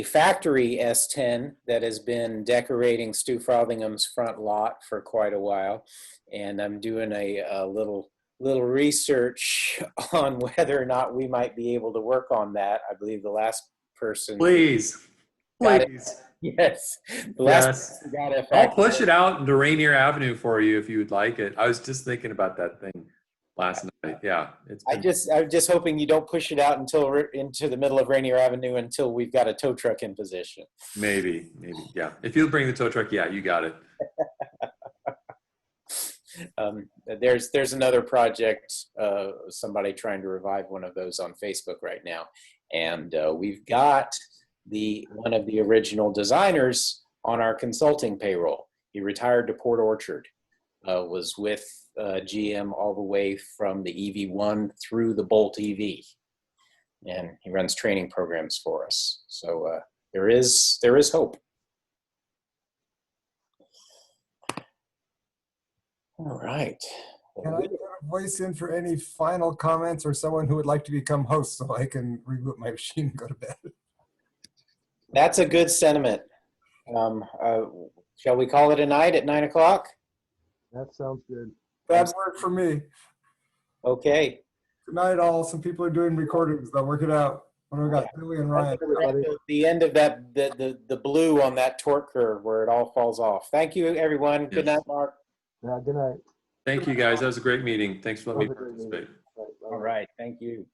factory S10 that has been decorating Stu Frothingham's front lot for quite a while, and I'm doing a little research on whether or not we might be able to work on that. I believe the last person. Please. Yes. Yes. I'll push it out into Rainier Avenue for you if you would like it. I was just thinking about that thing last night. Yeah. I'm just hoping you don't push it out into the middle of Rainier Avenue until we've got a tow truck in position. Maybe. Yeah. If you'll bring the tow truck, yeah, you got it. There's another project, somebody trying to revive one of those on Facebook right now. And we've got one of the original designers on our consulting payroll. He retired to Port Orchard, was with GM all the way from the EV1 through the Bolt EV. And he runs training programs for us. So there is hope. All right. Can I get a voice in for any final comments, or someone who would like to become host so I can reboot my machine and go to bed? That's a good sentiment. Shall we call it a night at 9 o'clock? That sounds good. That worked for me. Okay. Good night, all. Some people are doing recordings. They'll work it out. What do we got? Billy and Ryan. The end of that, the blue on that torque curve where it all falls off. Thank you, everyone. Yes. Good night, Mark. Yeah, good night. Thank you, guys. That was a great meeting. Thanks for letting me participate. All right. Thank you.